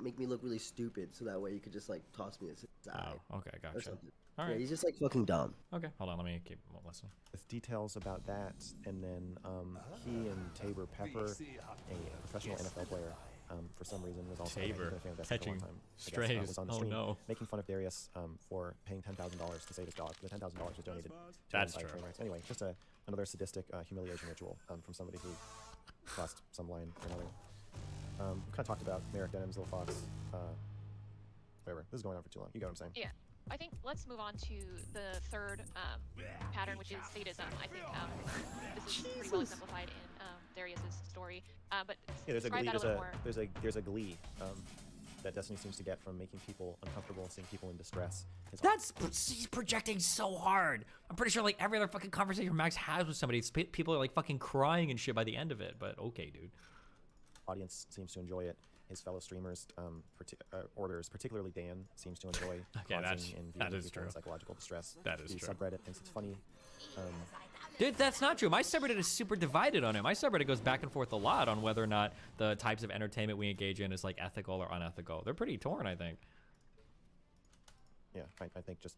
make me look really stupid, so that way you could just like toss me aside. Oh, okay, Or gotcha. something. All Yeah, right. he's just like fucking dumb. Okay, hold on. Let me keep listening. With details about that, and then he and Tabor Pepper, a professional NFL player, for some reason was also Tabor, a fan of Destiny for a catching long time. I guess, strays. was on the Oh, stream no. making fun of Darius for paying $10,000 to save his dog. The $10,000 was donated to That's him by true. train wrecks. Anyway, just another sadistic humiliation ritual from somebody who crossed some line or another. We kind of talked about Merrick Denham's Little Fox. Whatever. This is going on for too long. You get what I'm saying? Yeah. I think let's move on to the third pattern, which is sadism. I think this is pretty well exemplified in Darius's story. But Yeah, there's a describe glee. that a little more. There's a glee that Destiny seems to get from making people uncomfortable, seeing people in distress. He's projecting so hard. I'm pretty sure like every other fucking conversation Max has with somebody, people are like fucking crying and shit by the end of it. But okay, dude. Audience seems to enjoy it. His fellow streamers, orders, particularly Dan, seems to enjoy causing and viewing people in psychological distress. That is the true. Subreddit thinks it's funny. Dude, that's not true. My subreddit is super divided on it. My subreddit goes back and forth a lot on whether or not the types of entertainment we engage in is like ethical or unethical. They're pretty torn, I think. Yeah, I think just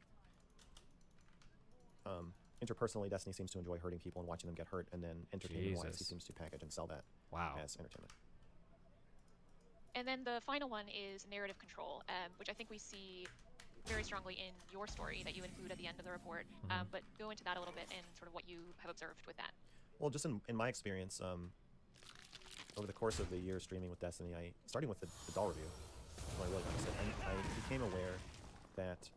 interpersonally, Destiny seems to enjoy hurting people and watching them get hurt, and then entertainment-wise, he seems to package and sell that as entertainment. And then the final one is narrative control, which I think we see very strongly in your story that you include at the end of the report. But go into that a little bit and sort of what you have observed with that. Well, just in my experience, over the course of the year streaming with Destiny, starting with the doll review, I really noticed it, I became aware that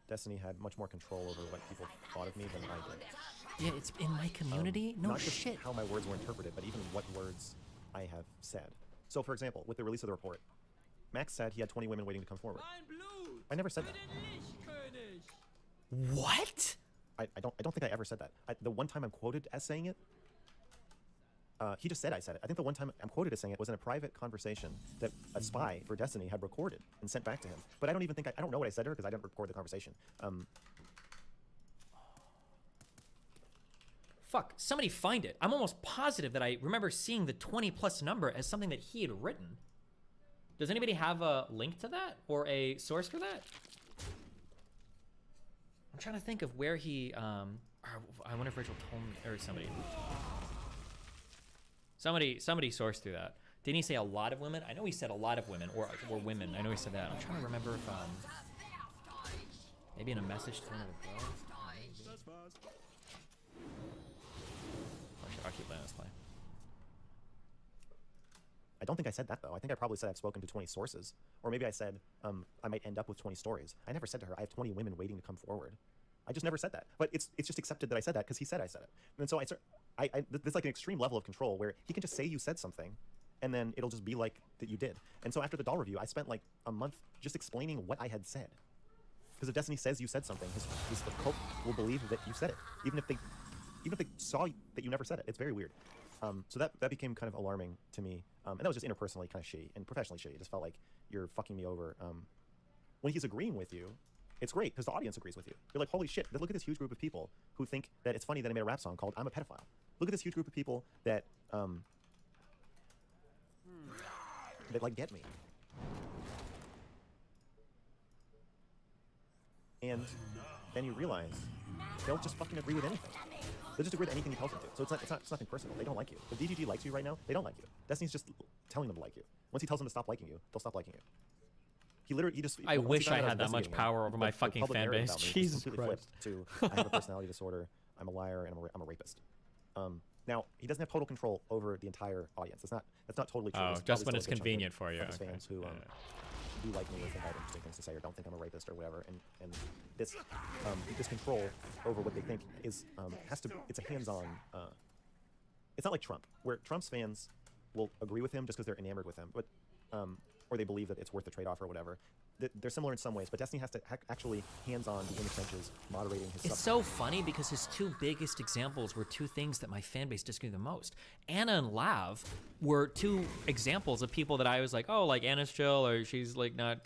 Destiny had much more control over what people thought of me than I did. Yeah, it's in my community? No not shit. Just how my words were interpreted, but even what words I have said. So, for example, with the release of the report, Max said he had 20 women waiting to come forward. I never said that. What? I don't think I ever said that. The one time I'm quoted as saying it, he just said I said it. I think the one time I'm quoted as saying it was in a private conversation that a spy for Destiny had recorded and sent back to him. But I don't even think I don't know what I said to her because I didn't record the conversation. Fuck, somebody find it. I'm almost positive that I remember seeing the 20+ number as something that he had written. Does anybody have a link to that or a source for that? I'm trying to think of where he, I wonder if Rachel told me, or somebody sourced through that. Didn't he say a lot of women? I know he said a lot of women, or women. I know he said that. I'm trying to remember if, maybe in a message to one of the girls? I'll keep letting this play. I don't think I said that, though. I think I probably said I've spoken to 20 sources. Or maybe I said I might end up with 20 stories. I never said to her, I have 20 women waiting to come forward. I just never said that. But it's just accepted that I said that because he said I said it. And so there's like an extreme level of control where he can just say you said something, and then it'll just be like that you did. And so after the doll review, I spent like a month just explaining what I had said. Because if Destiny says you said something, his cult will believe that you said it, even if they saw that you never said it. It's very weird. So that became kind of alarming to me. And that was just interpersonally kind of shitty and professionally shitty. It just felt like you're fucking me over. When he's agreeing with you, it's great because the audience agrees with you. You're like, holy shit, look at this huge group of people who think that it's funny that I made a rap song called I'm a Pedophile. Look at this huge group of people that like get me. And then you realize they'll just fucking agree with anything. They'll just agree with anything he tells them to. So it's nothing personal. They don't like you. If DGG likes you right now, they don't like you. Destiny's just telling them to like you. Once he tells them to stop liking you, they'll stop liking you. He just. I wish I had that much power over my fucking fan base. Jesus Christ. To I have a personality disorder. I'm a liar and I'm a rapist. Now he doesn't have total control over the entire audience. That's not totally true. Oh, just when it's convenient for you. His fans who do like me or think I have interesting things to say or don't think I'm a rapist or whatever. And this control over what they think is it's a hands-on. It's not like Trump, where Trump's fans will agree with him just because they're enamored with him, but or they believe that it's worth the trade-off or whatever. They're similar in some ways, but Destiny has to actually hands-on be in the trenches, moderating his. It's so funny because his two biggest examples were two things that my fan base disagreed the most. Anna and Lav were two examples of people that I was like, oh, like Anna's chill, or she's not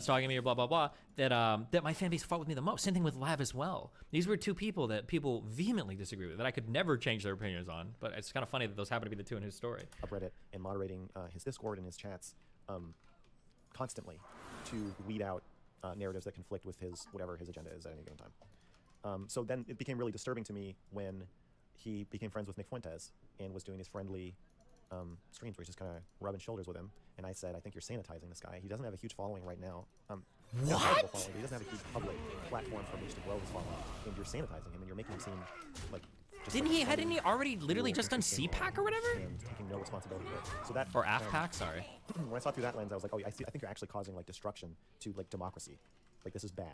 stalking me, or blah blah blah. That my fan base fought with me the most. Same thing with Lav as well. These were two people that people vehemently disagree with, that I could never change their opinions on. But it's kind of funny that those happen to be the two in his story. Subreddit and moderating his Discord and his chats. constantly to weed out narratives that conflict with whatever his agenda is at any given time. So then it became really disturbing to me when he became friends with Nick Fuentes and was doing his friendly streams where he's just kind of rubbing shoulders with him. And I said, I think you're sanitizing this guy. He doesn't have a huge following right now. What? Following. He doesn't have a huge public platform from which to grow his following. And you're sanitizing him, and you're making him seem like. Hadn't he already literally just done CPAC or whatever? And taking no responsibility for it. So that Or AFPAC, sorry. when I saw through that lens, I was like, oh, I think you're actually causing like destruction to like democracy. Like this is bad.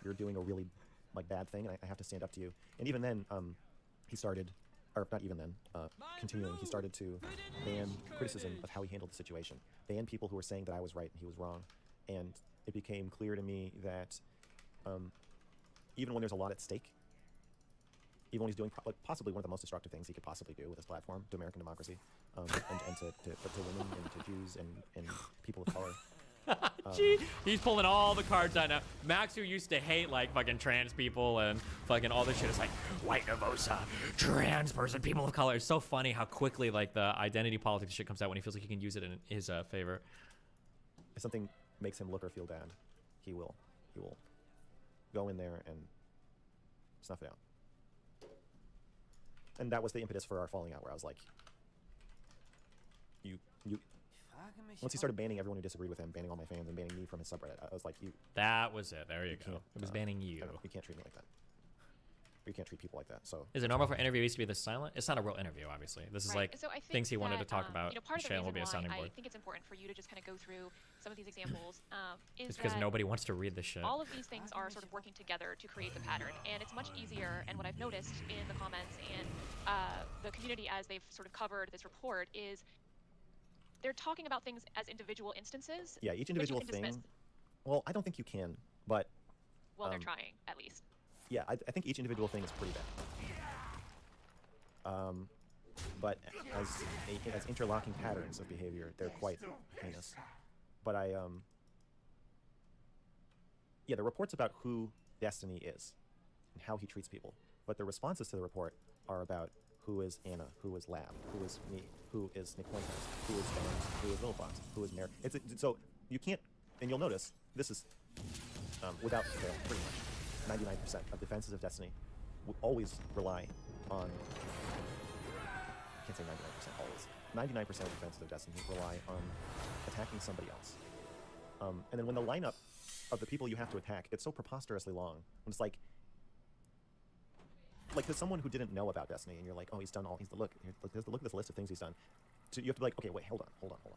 You're doing a really like bad thing, and I have to stand up to you. And even then, he started, or not even then, continuing, he started to ban criticism of how he handled the situation. Ban people who were saying that I was right and he was wrong. And it became clear to me that even when there's a lot at stake, even when he's doing possibly one of the most destructive things he could possibly do with his platform to American democracy, and to women and to Jews and people of color. Gee, he's pulling all the cards out now. Max, who used to hate like fucking trans people and fucking all this shit, is like white Nervosa, trans person, people of color. It's so funny how quickly like the identity politics shit comes out when he feels like he can use it in his favor. If something makes him look or feel bad, he will go in there and snuff it out. And that was the impetus for our falling out, where I was like, you. Once he started banning everyone who disagreed with him, banning all my fans, and banning me from his subreddit, I was like, you. That was it. There you go. It was banning you. You can't treat me like that. You can't treat people like that. So. Is it normal for interviewees to be this silent? It's not a real interview, obviously. This is like So I think things he wanted to that, talk about. Part of the Shane will reason be a why sounding board. I think it's important for you to just kind of go through some of these examples is It's because that nobody wants to read this shit. all of these things are sort of working together to create the pattern, and it's much easier. And what I've noticed in the comments and the community as they've sort of covered this report is they're talking about things as individual instances. Yeah, each individual thing. Dismiss. Well, I don't think you can, but. Well, they're trying at least. Yeah, I think each individual thing is pretty bad. But as interlocking patterns of behavior, they're quite heinous. But yeah, the report's about who Destiny is and how he treats people. But the responses to the report are about who is Anna, who is Lab, who is me, who is Nick Fuentes, who is Fans, who is Little Fox, who is Mary. So you can't, and you'll notice, this is, without fail, pretty much, 99% of defenses of Destiny will always rely on, I can't say 99% always, 99% of defenses of Destiny rely on attacking somebody else. And then when the lineup of the people you have to attack gets so preposterously long, when it's like there's someone who didn't know about Destiny, and you're like, oh, he's done all, look at this list of things he's done. So you have to be like, okay, wait, hold on.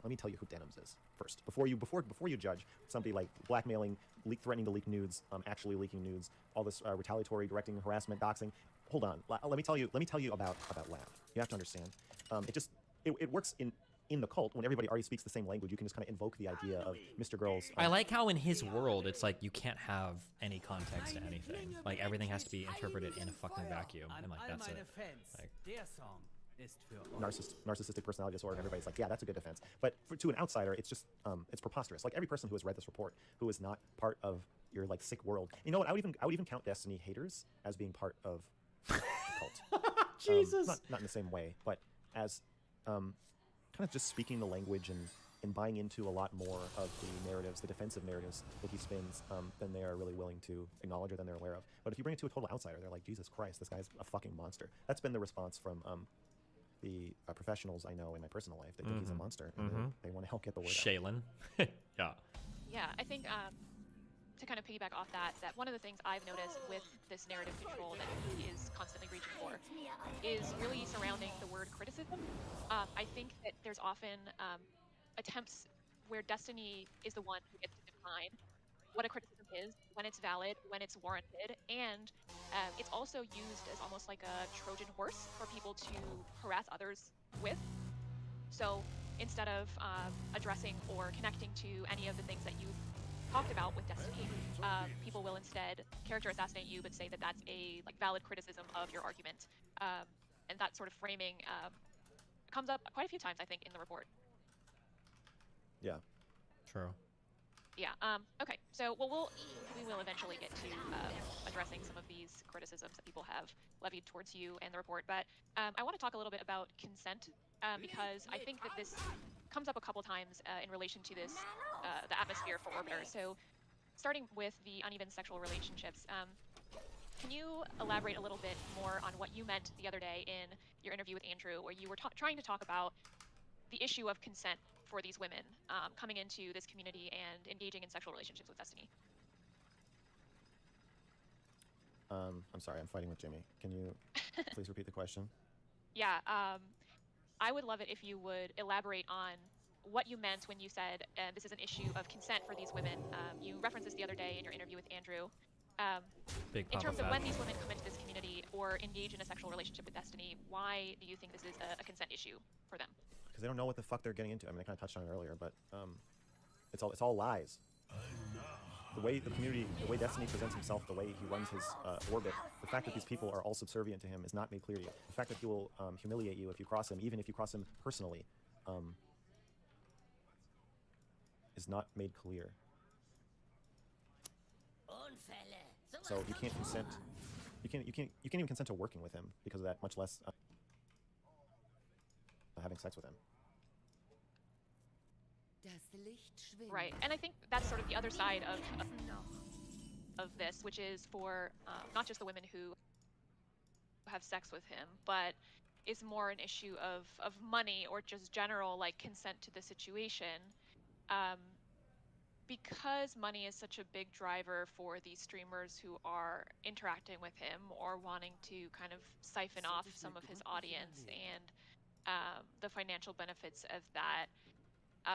Let me tell you who Denims is first. Before you judge somebody like blackmailing, threatening to leak nudes, actually leaking nudes, all this retaliatory, directing, harassment, doxing. Hold on. Let me tell you about Lab. You have to understand. It works in the cult when everybody already speaks the same language. You can just kind of invoke the idea of Mr. Girls. I like how in his world it's like you can't have any context to anything. Like everything has to be interpreted in a fucking vacuum, and like that's it. Like, narcissistic personality disorder, and everybody's like, yeah, that's a good defense. But to an outsider, it's just it's preposterous. Like every person who has read this report who is not part of your like sick world. You know what? I would even count Destiny haters as being part of the cult. Jesus. Not in the same way, but as kind of just speaking the language and buying into a lot more of the narratives, the defensive narratives that he spins, than they are really willing to acknowledge or than they're aware of. But if you bring it to a total outsider, they're like, Jesus Christ, this guy's a fucking monster. That's been the response from the professionals I know in my personal life. They think he's a monster, and they want to help get the word out. Shaylin. Yeah. Yeah, I think to kind of piggyback off that one of the things I've noticed with this narrative control that he is constantly reaching for is really surrounding the word criticism. I think that there's often attempts where Destiny is the one who gets to define what a criticism is, when it's valid, when it's warranted, and it's also used as almost like a Trojan horse for people to harass others with. So instead of addressing or connecting to any of the things that you've talked about with Destiny, people will instead character assassinate you, but say that that's a valid criticism of your argument, and that sort of framing comes up quite a few times, I think, in the report. Yeah. True. Yeah. Okay. So, we will eventually get to addressing some of these criticisms that people have levied towards you and the report. But I want to talk a little bit about consent because I think that this comes up a couple times in relation to this, the atmosphere for orbiters. So starting with the uneven sexual relationships, can you elaborate a little bit more on what you meant the other day in your interview with Andrew, where you were trying to talk about the issue of consent for these women coming into this community and engaging in sexual relationships with Destiny? I'm sorry, I'm fighting with Jimmy. Can you please repeat the question? Yeah, I would love it if you would elaborate on what you meant when you said this is an issue of consent for these women. You referenced this the other day in your interview with Andrew. Big In Papa terms of Fat. when these women come into this community or engage in a sexual relationship with Destiny, why do you think this is a consent issue for them? Because they don't know what the fuck they're getting into. I mean, I kind of touched on it earlier, but it's all lies. The way the community, the way Destiny presents himself, the way he runs his orbit, the fact that these people are all subservient to him is not made clear to you. The fact that he will humiliate you if you cross him, even if you cross him personally, is not made clear. So you can't consent. You can't even consent to working with him because of that, much less having sex with him. Right, and I think that's sort of the other side of this, which is for not just the women who have sex with him, but is more an issue of money or just general like consent to the situation. Because money is such a big driver for these streamers who are interacting with him or wanting to kind of siphon off some of his audience and the financial benefits of that.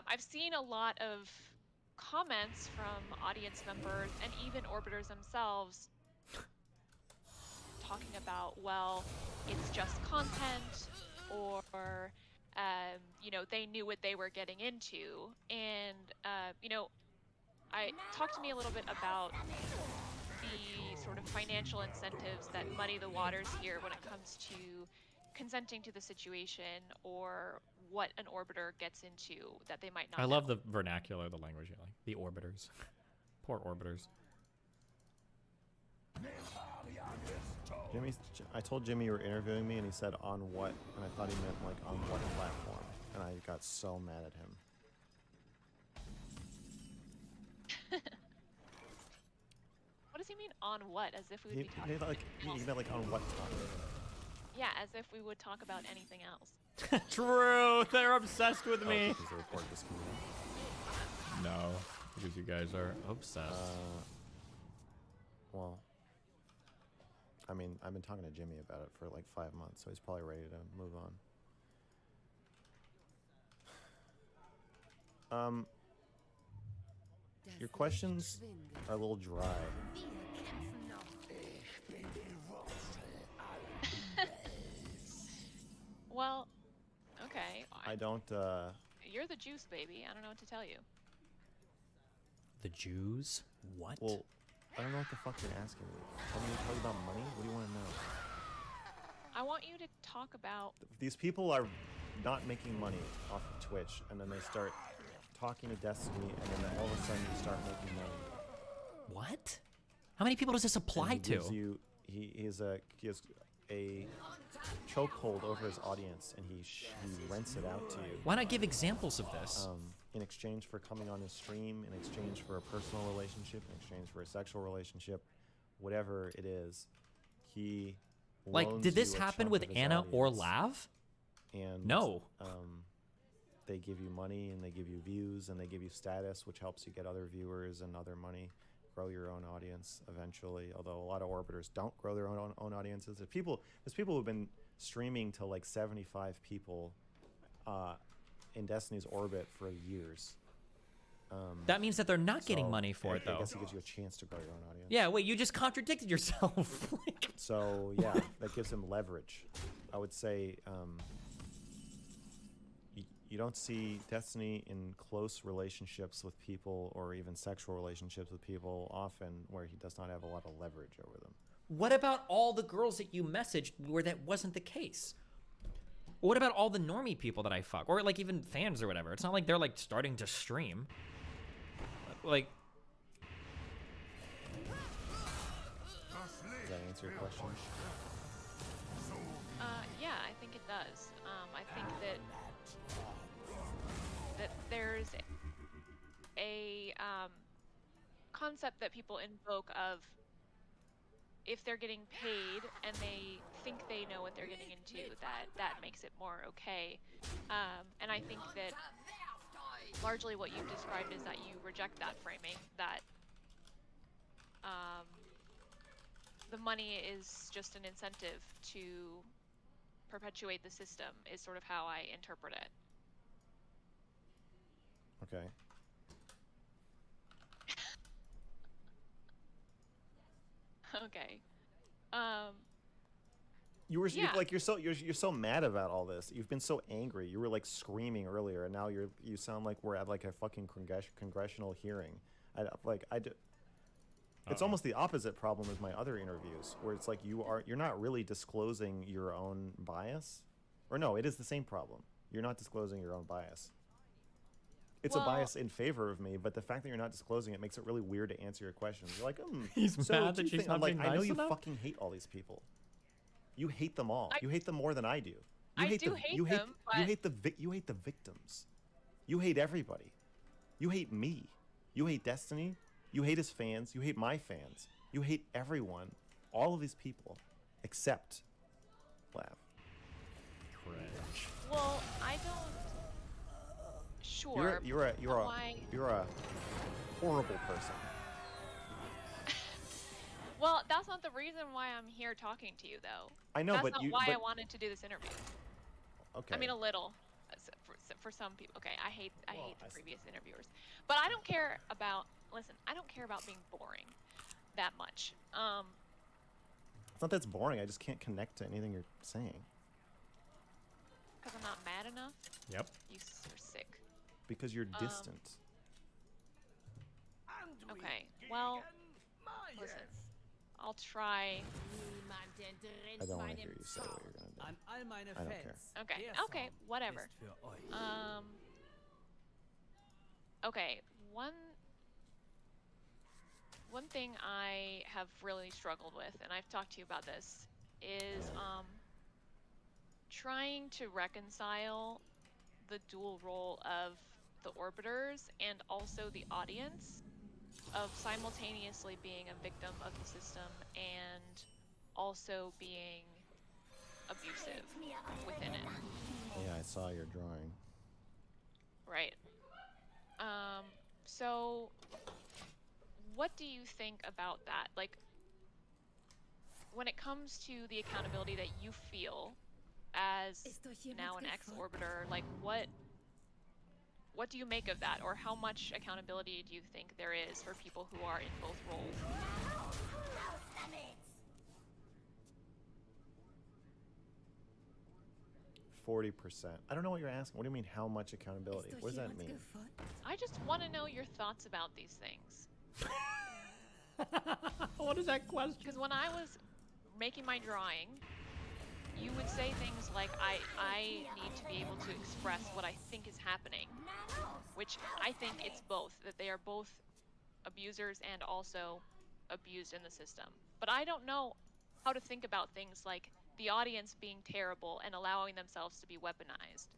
I've seen a lot of comments from audience members and even orbiters themselves talking about, well, it's just content, or you know, they knew what they were getting into. And you know, talk to me a little bit about the sort of financial incentives that muddy the waters here when it comes to consenting to the situation or what an orbiter gets into that they might not I know. love the vernacular, the language you like. The orbiters. Poor orbiters. I told Jimmy you were interviewing me, and he said on what, and I thought he meant like on what platform, and I got so mad at him. What does he mean on what? As if we would He be talking meant like on what topic? Yeah, as if we would talk about anything else. True. They're obsessed with Oh, me. because they report this community. No, because you guys are obsessed. Well, I mean, I've been talking to Jimmy about it for like 5 months, so he's probably ready to move on. Your questions are a little dry. Well, okay. I don't, You're the juice, baby. I don't know what to tell you. The Jews? What? well, I don't know what the fuck you're asking me. Want me to tell you about money? What do you want to know? I want you to talk about... These people are not making money off of Twitch, and then they start talking to Destiny, and then all of a sudden you start making money. What? How many people does this apply And he gives to? you, he has a chokehold over his audience, and he rents it out to you. Why not give examples of this? In exchange for coming on his stream, in exchange for a personal relationship, in exchange for a sexual relationship, whatever it is, he Like, loans did this you a happen chunk with of his Anna or audience, Lav? And No. they give you money, and they give you views, and they give you status, which helps you get other viewers and other money, grow your own audience eventually. Although a lot of orbiters don't grow their own audiences. There's people who've been streaming to like 75 people in Destiny's orbit for years. That means that they're not getting So, money for it, I though. guess it gives you a chance to grow your own audience. Yeah, wait, you just contradicted yourself. Like, So yeah, that gives him leverage. I would say you don't see Destiny in close relationships with people or even sexual relationships with people often where he does not have a lot of leverage over them. what about all the girls that you messaged where that wasn't the case? What about all the normie people that I fuck? Or like even fans or whatever. It's not like they're like starting to stream. Like, Does that answer your question? Yeah, I think it does. I think that that there's a concept that people invoke of if they're getting paid and they think they know what they're getting into, that makes it more okay. And I think that largely what you've described is that you reject that framing, that the money is just an incentive to perpetuate the system, is sort of how I interpret it. Okay. Okay. You're like you're so mad about all this. You've been so angry. You were like screaming earlier, and now you sound like we're at like a fucking congressional hearing. It's almost the opposite problem as my other interviews, where it's like you're not really disclosing your own bias, or no, it is the same problem. You're not disclosing your own bias. It's a bias in favor of me, but the fact that you're not disclosing it makes it really weird to answer your questions. You're like, He's so mad do that you she's think, not I'm like, being I know nice you enough? fucking hate all these people. You hate them all. You hate them more than I do. I do hate them, but you hate the victims. You hate everybody. You hate me. You hate Destiny. You hate his fans. You hate my fans. You hate everyone. All of these people, except Lav. well, I don't. Sure. You're a horrible person. Well, that's not the reason why I'm here talking to you, though. I know, that's but not you. why but, I wanted to do this interview. Okay. I mean, a little, for some people. Okay, I hate the previous interviewers, but I don't care about. Listen, I don't care about being boring that much. It's not that it's boring. I just can't connect to anything you're saying. Because I'm not mad enough. Yep. You're sick. Because you're distant. Okay. Well, listen. I'll try. I don't want to hear you say what you're gonna do. I don't care. Okay. Okay. Whatever. Okay. One thing I have really struggled with, and I've talked to you about this, is trying to reconcile the dual role of the orbiters and also the audience, of simultaneously being a victim of the system and also being abusive within it. Yeah, I saw your drawing. Right. So what do you think about that? Like, when it comes to the accountability that you feel as now an ex-orbiter, like what do you make of that, or how much accountability do you think there is for people who are in both roles? 40%. I don't know what you're asking. What do you mean, how much accountability? What does that mean? I just want to know your thoughts about these things. What is that question? Because when I was making my drawing, you would say things like, I need to be able to express what I think is happening, which I think it's both, that they are both abusers and also abused in the system. But I don't know how to think about things like the audience being terrible and allowing themselves to be weaponized.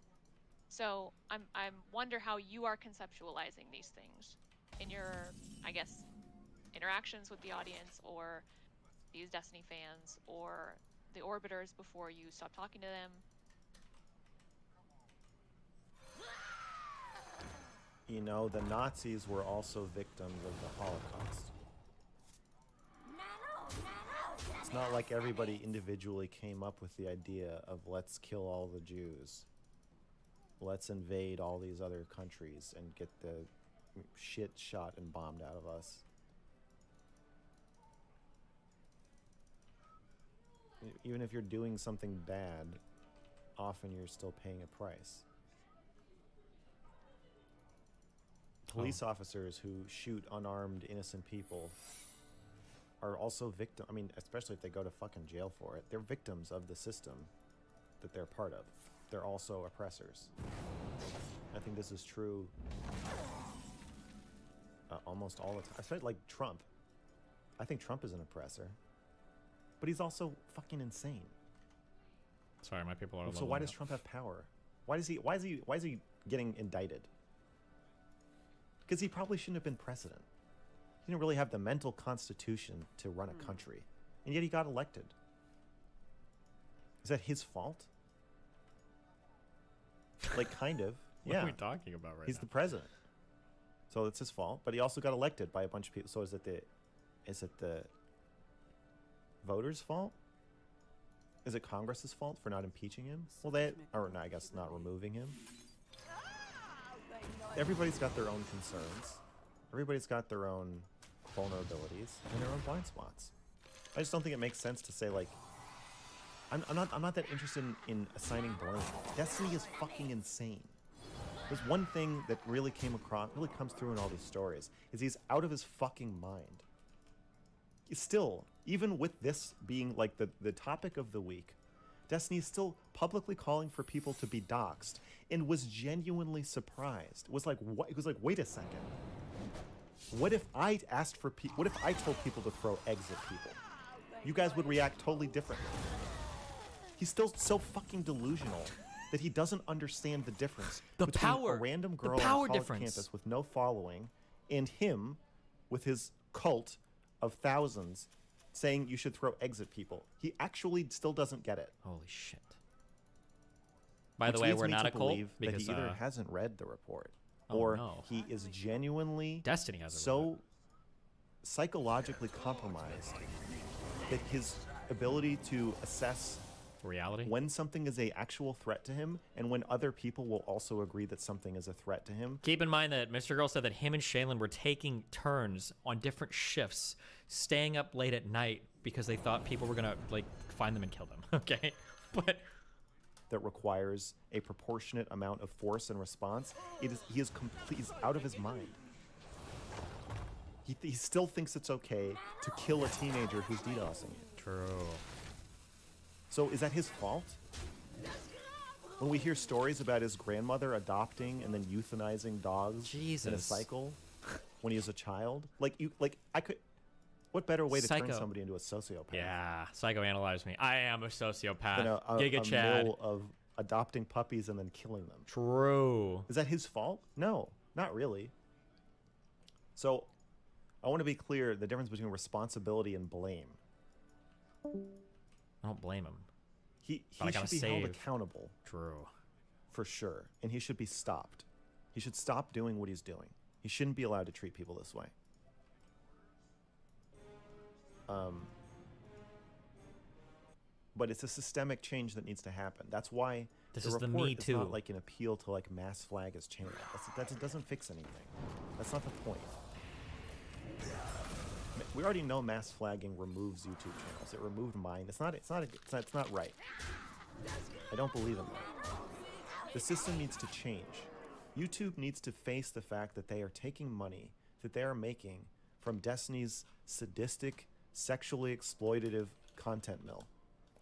So I wonder how you are conceptualizing these things in your, I guess, interactions with the audience, or these Destiny fans, or the orbiters before you stop talking to them. You know, the Nazis were also victims of the Holocaust. It's not like everybody individually came up with the idea of let's kill all the Jews. Let's invade all these other countries and get the shit shot and bombed out of us. Even if you're doing something bad, often you're still paying a price. Police officers who shoot unarmed, innocent people are also victims. I mean, especially if they go to fucking jail for it. They're victims of the system that they're part of. They're also oppressors. I think this is true almost all the time. I said, like, Trump. I think Trump is an oppressor. But he's also fucking insane. Sorry, my people are. So why does Trump have power? Why is he getting indicted? Because he probably shouldn't have been president. He didn't really have the mental constitution to run a country. And yet he got elected. Is that his fault? Like, kind of. What Yeah. are we talking about right He's now? the president. So it's his fault. But he also got elected by a bunch of people. So is it the voters' fault? Is it Congress's fault for not impeaching him? Well, or no, I guess not removing him. Everybody's got their own concerns. Everybody's got their own vulnerabilities and their own blind spots. I just don't think it makes sense to say, like, I'm not that interested in assigning blame. Destiny is fucking insane. There's one thing that really comes through in all these stories, is he's out of his fucking mind. Still, even with this being like the topic of the week, Destiny is still publicly calling for people to be doxxed and was genuinely surprised. Was like, what? It was like, wait a second. What if I what if I told people to throw eggs at people? You guys would react totally differently. He's still so fucking delusional that he doesn't understand the difference between a random girl on a college campus with no following and him with his cult of thousands saying you should throw eggs at people. He actually still doesn't get it. Holy shit. By the way, we're not a cult because he either hasn't read the report Oh, or no. he is genuinely Destiny has so psychologically compromised that his ability to assess reality. when something is a actual threat to him and when other people will also agree that something is a threat to him. Keep in mind that Mr. Girl said that him and Shaylin were taking turns on different shifts, staying up late at night because they thought people were gonna like find them and kill them. Okay, but that requires a proportionate amount of force and response. He is complete. He's out of his mind. He still thinks it's okay to kill a teenager who's DDoSing you. true. So is that his fault? When we hear stories about his grandmother adopting and then euthanizing dogs in a Jesus. cycle when he was a child, what better way to turn Psycho. somebody into a sociopath Yeah, psychoanalyze me. I am a sociopath. than Giga Chad. mill of adopting puppies and then killing them? True. Is that his fault? No, not really. So I want to be clear, the difference between responsibility and blame. I don't blame him. He But I should gotta be held save. accountable True. for sure, and he should be stopped. He should stop doing what he's doing. He shouldn't be allowed to treat people this way. But it's a systemic change that needs to happen. That's why This the is the report Me is Too. not like an appeal to like mass flag his channel. That doesn't fix anything. That's not the point. We already know mass flagging removes YouTube channels. It removed mine. It's not right. I don't believe in that. The system needs to change. YouTube needs to face the fact that they are taking money that they are making from Destiny's sadistic, sexually exploitative content mill.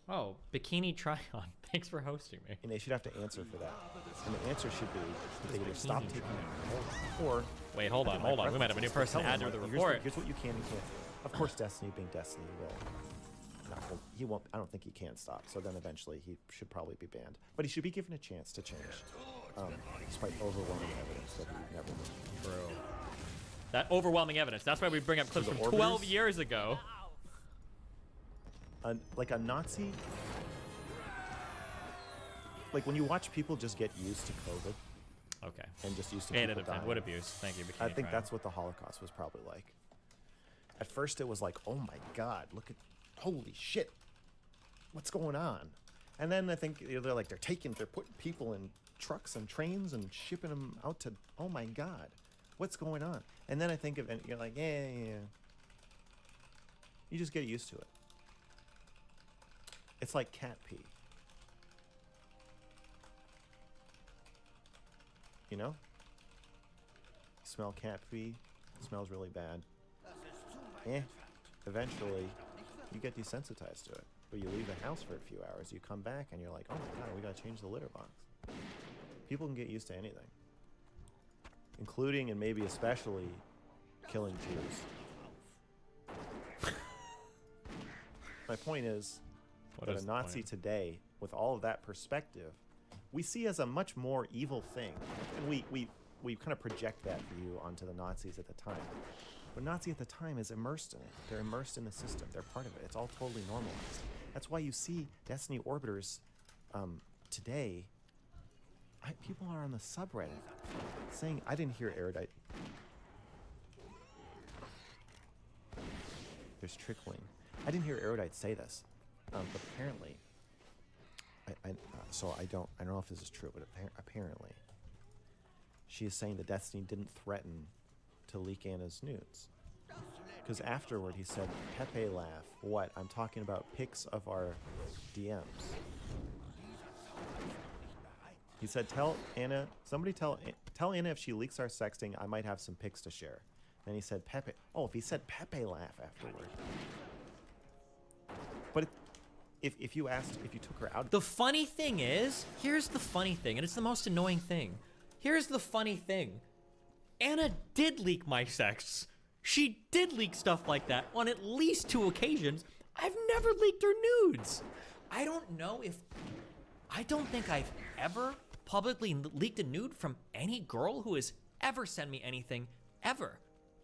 Oh, Bikini Try-On. Thanks for hosting me. And they should have to answer for that. And the answer should be that they either stop Bikini taking Try-On? it or... Wait, hold on. We might have a new person to add to the report. Here's what you can and can't do. Of course, Destiny being Destiny will... he won't. I don't think he can stop. So then eventually he should probably be banned. But he should be given a chance to change. Despite overwhelming evidence that he never will. True. That overwhelming evidence. That's why we bring up clips the from orbiters? 12 years ago. Like a Nazi... Like when you watch people just get used to COVID Okay. and just used to And people dying. would abuse. Thank you, Bikini I think Try-On. that's what the Holocaust was probably like. At first it was like, oh my God, look at, holy shit, what's going on? And then I think they're putting people in trucks and trains and shipping them out to, oh my God, what's going on? And then I think of, and you're like, yeah. You just get used to it. It's like cat pee. You know? You smell cat pee, it smells really bad. Eventually, you get desensitized to it. But you leave the house for a few hours, you come back and you're like, oh my God, we gotta change the litter box. People can get used to anything. Including and maybe especially killing Jews. My point is that a Nazi today, with all of that perspective, we see as a much more evil thing. And we kind of project that view onto the Nazis at the time. But Nazi at the time is immersed in it. They're immersed in the system. They're part of it. It's all totally normalized. That's why you see Destiny orbiters today. People are on the subreddit saying, I didn't hear Erudite. There's trickling. I didn't hear Erudite say this, but apparently, so I don't know if this is true, but apparently, she is saying that Destiny didn't threaten to leak Anna's nudes. Because afterward he said, Pepe laugh. What? I'm talking about pics of our DMs. He said, tell Anna Anna if she leaks our sexting, I might have some pics to share. Then he said, Pepe. Oh, if he said Pepe laugh afterward. But if you took her out. The funny thing is, here's the funny thing, and it's the most annoying thing. Here's the funny thing. Anna did leak my sex. She did leak stuff like that on at least 2 occasions. I've never leaked her nudes. I don't think I've ever publicly leaked a nude from any girl who has ever sent me anything, ever.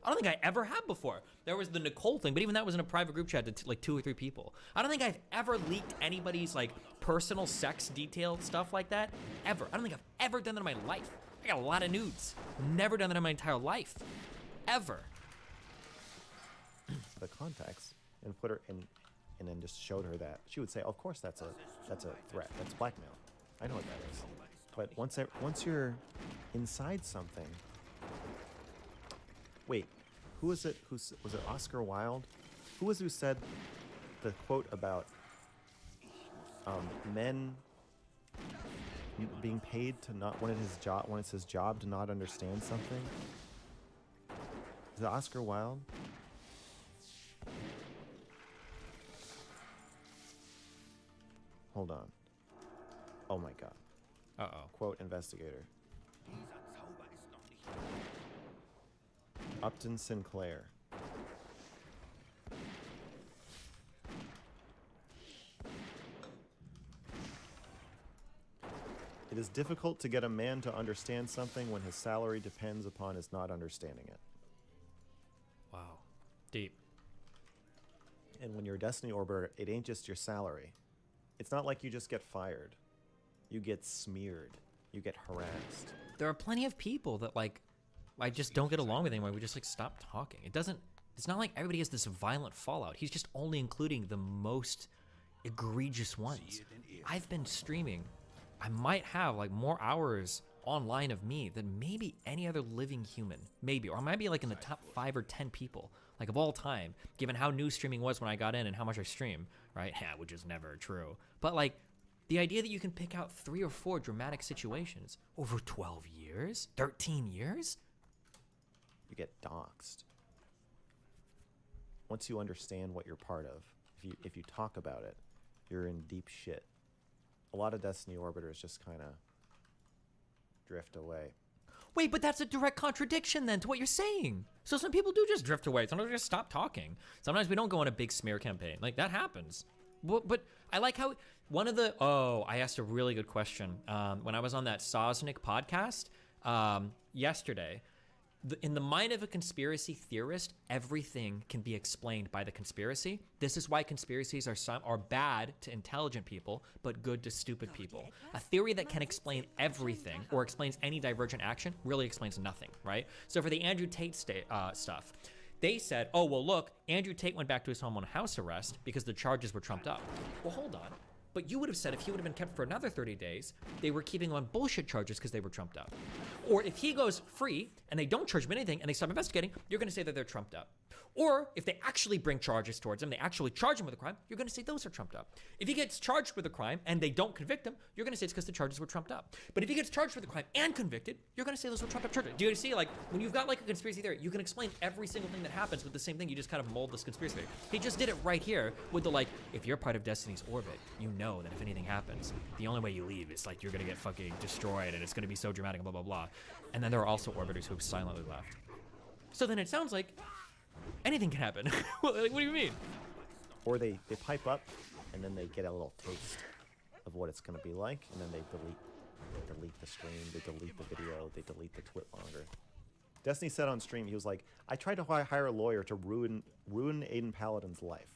I don't think I ever have before. There was the Nicole thing, but even that was in a private group chat to like 2 or 3 people. I don't think I've ever leaked anybody's like personal sex detailed stuff like that, ever. I don't think I've ever done that in my life. I got a lot of nudes. Never done that in my entire life, ever. The context and put her in, and then just showed her that, she would say, of course that's a threat. That's blackmail. I know what that is. But once you're inside something, wait, who was it? Was it Oscar Wilde? Who was it who said the quote about men being paid to not when it's his job to not understand something? Is it Oscar Wilde? Hold on. Oh my god. Uh-oh. Quote investigator. Upton Sinclair. It is difficult to get a man to understand something when his salary depends upon his not understanding it. Wow. Deep. And when you're a Destiny Orbiter, it ain't just your salary. It's not like you just get fired. You get smeared. You get harassed. There are plenty of people that like I just don't get along with anymore. We just like stop talking. It's not like everybody has this violent fallout. He's just only including the most egregious ones. I've been streaming. I might have like more hours online of me than maybe any other living human. Maybe. Or I might be like in the top 5 or 10 people, like of all time, given how new streaming was when I got in and how much I stream, right? Yeah, which is never true. But like the idea that you can pick out 3 or 4 dramatic situations over 12 years, 13 years, you get doxxed. Once you understand what you're part of, if you talk about it, you're in deep shit. A lot of Destiny Orbiters just kind of drift away. Wait, but that's a direct contradiction then to what you're saying. So some people do just drift away. Sometimes we just stop talking. Sometimes we don't go on a big smear campaign. Like, that happens. But I like how I asked a really good question when I was on that Sosnick podcast yesterday. In the mind of a conspiracy theorist, everything can be explained by the conspiracy. This is why conspiracies are bad to intelligent people, but good to stupid people. A theory that can explain everything or explains any divergent action really explains nothing, right? So for the Andrew Tate stuff, they said, oh, well, look, Andrew Tate went back to his home on house arrest because the charges were trumped up. Well, hold on. But you would have said if he would have been kept for another 30 days, they were keeping him on bullshit charges because they were trumped up. Or if he goes free and they don't charge him anything and they stop investigating, you're going to say that they're trumped up. Or if they actually bring charges towards him, they actually charge him with a crime, you're going to say those are trumped up. If he gets charged with a crime and they don't convict him, you're going to say it's because the charges were trumped up. But if he gets charged with a crime and convicted, you're going to say those were trumped up charges. Do you see, like, when you've got like a conspiracy theory, you can explain every single thing that happens with the same thing. You just kind of mold this conspiracy theory. He just did it right here with the, like, if you're part of Destiny's orbit, you know that if anything happens, the only way you leave is like you're going to get fucking destroyed and it's going to be so dramatic and blah, blah, blah. And then there are also orbiters who have silently left. So then it sounds like anything can happen. Like, what do you mean? Or they pipe up and then they get a little taste of what it's going to be like and then they delete. They delete the stream, they delete the video, they delete the twit longer. Destiny said on stream, he was like, I tried to hire a lawyer to ruin Aiden Paladin's life.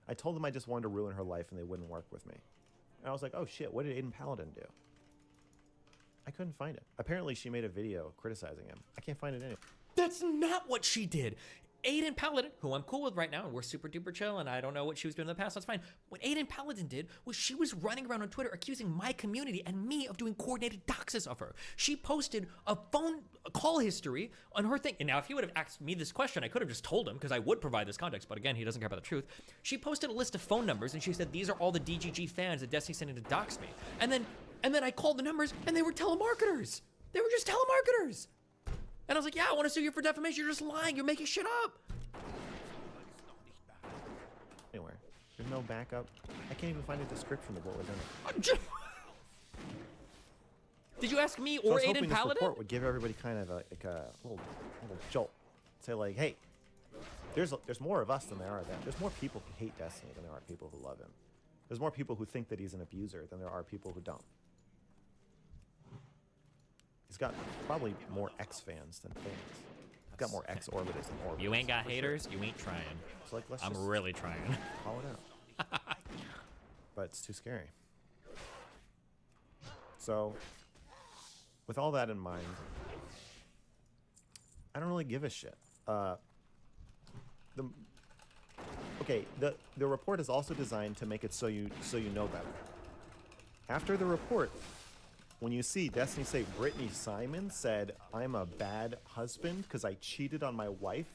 I told them I just wanted to ruin her life and they wouldn't work with me. And I was like, oh shit, what did Aiden Paladin do? I couldn't find it. Apparently she made a video criticizing him. I can't find it anywhere. That's not what she did. Aiden Paladin, who I'm cool with right now, and we're super duper chill, and I don't know what she was doing in the past, that's fine. What Aiden Paladin did was she was running around on Twitter accusing my community and me of doing coordinated doxes of her. She posted a phone call history on her thing. And now if he would have asked me this question, I could have just told him because I would provide this context, but again, he doesn't care about the truth. She posted a list of phone numbers and she said, these are all the DGG fans that Destiny's sending to dox me. And then I called the numbers and they were telemarketers. They were just telemarketers. And I was like, yeah, I want to sue you for defamation. You're just lying. You're making shit up. Anywhere. There's no backup. I can't even find a description of what was in it. Did you ask me So I or was Aiden hoping this Paladin? report would give everybody kind of a little jolt. Say like, hey, there's more of us than there are them. There's more people who hate Destiny than there are people who love him. There's more people who think that he's an abuser than there are people who don't. He's got probably more X fans than fans. He's got more X orbiters than orbiters. You ain't got for haters, sure. you ain't trying. So like, let's I'm just really trying. call it out. But it's too scary. So, with all that in mind, I don't really give a shit. The report is also designed to make it so you know better. After the report, when you see Destiny say Brittany Simon said, I'm a bad husband because I cheated on my wife,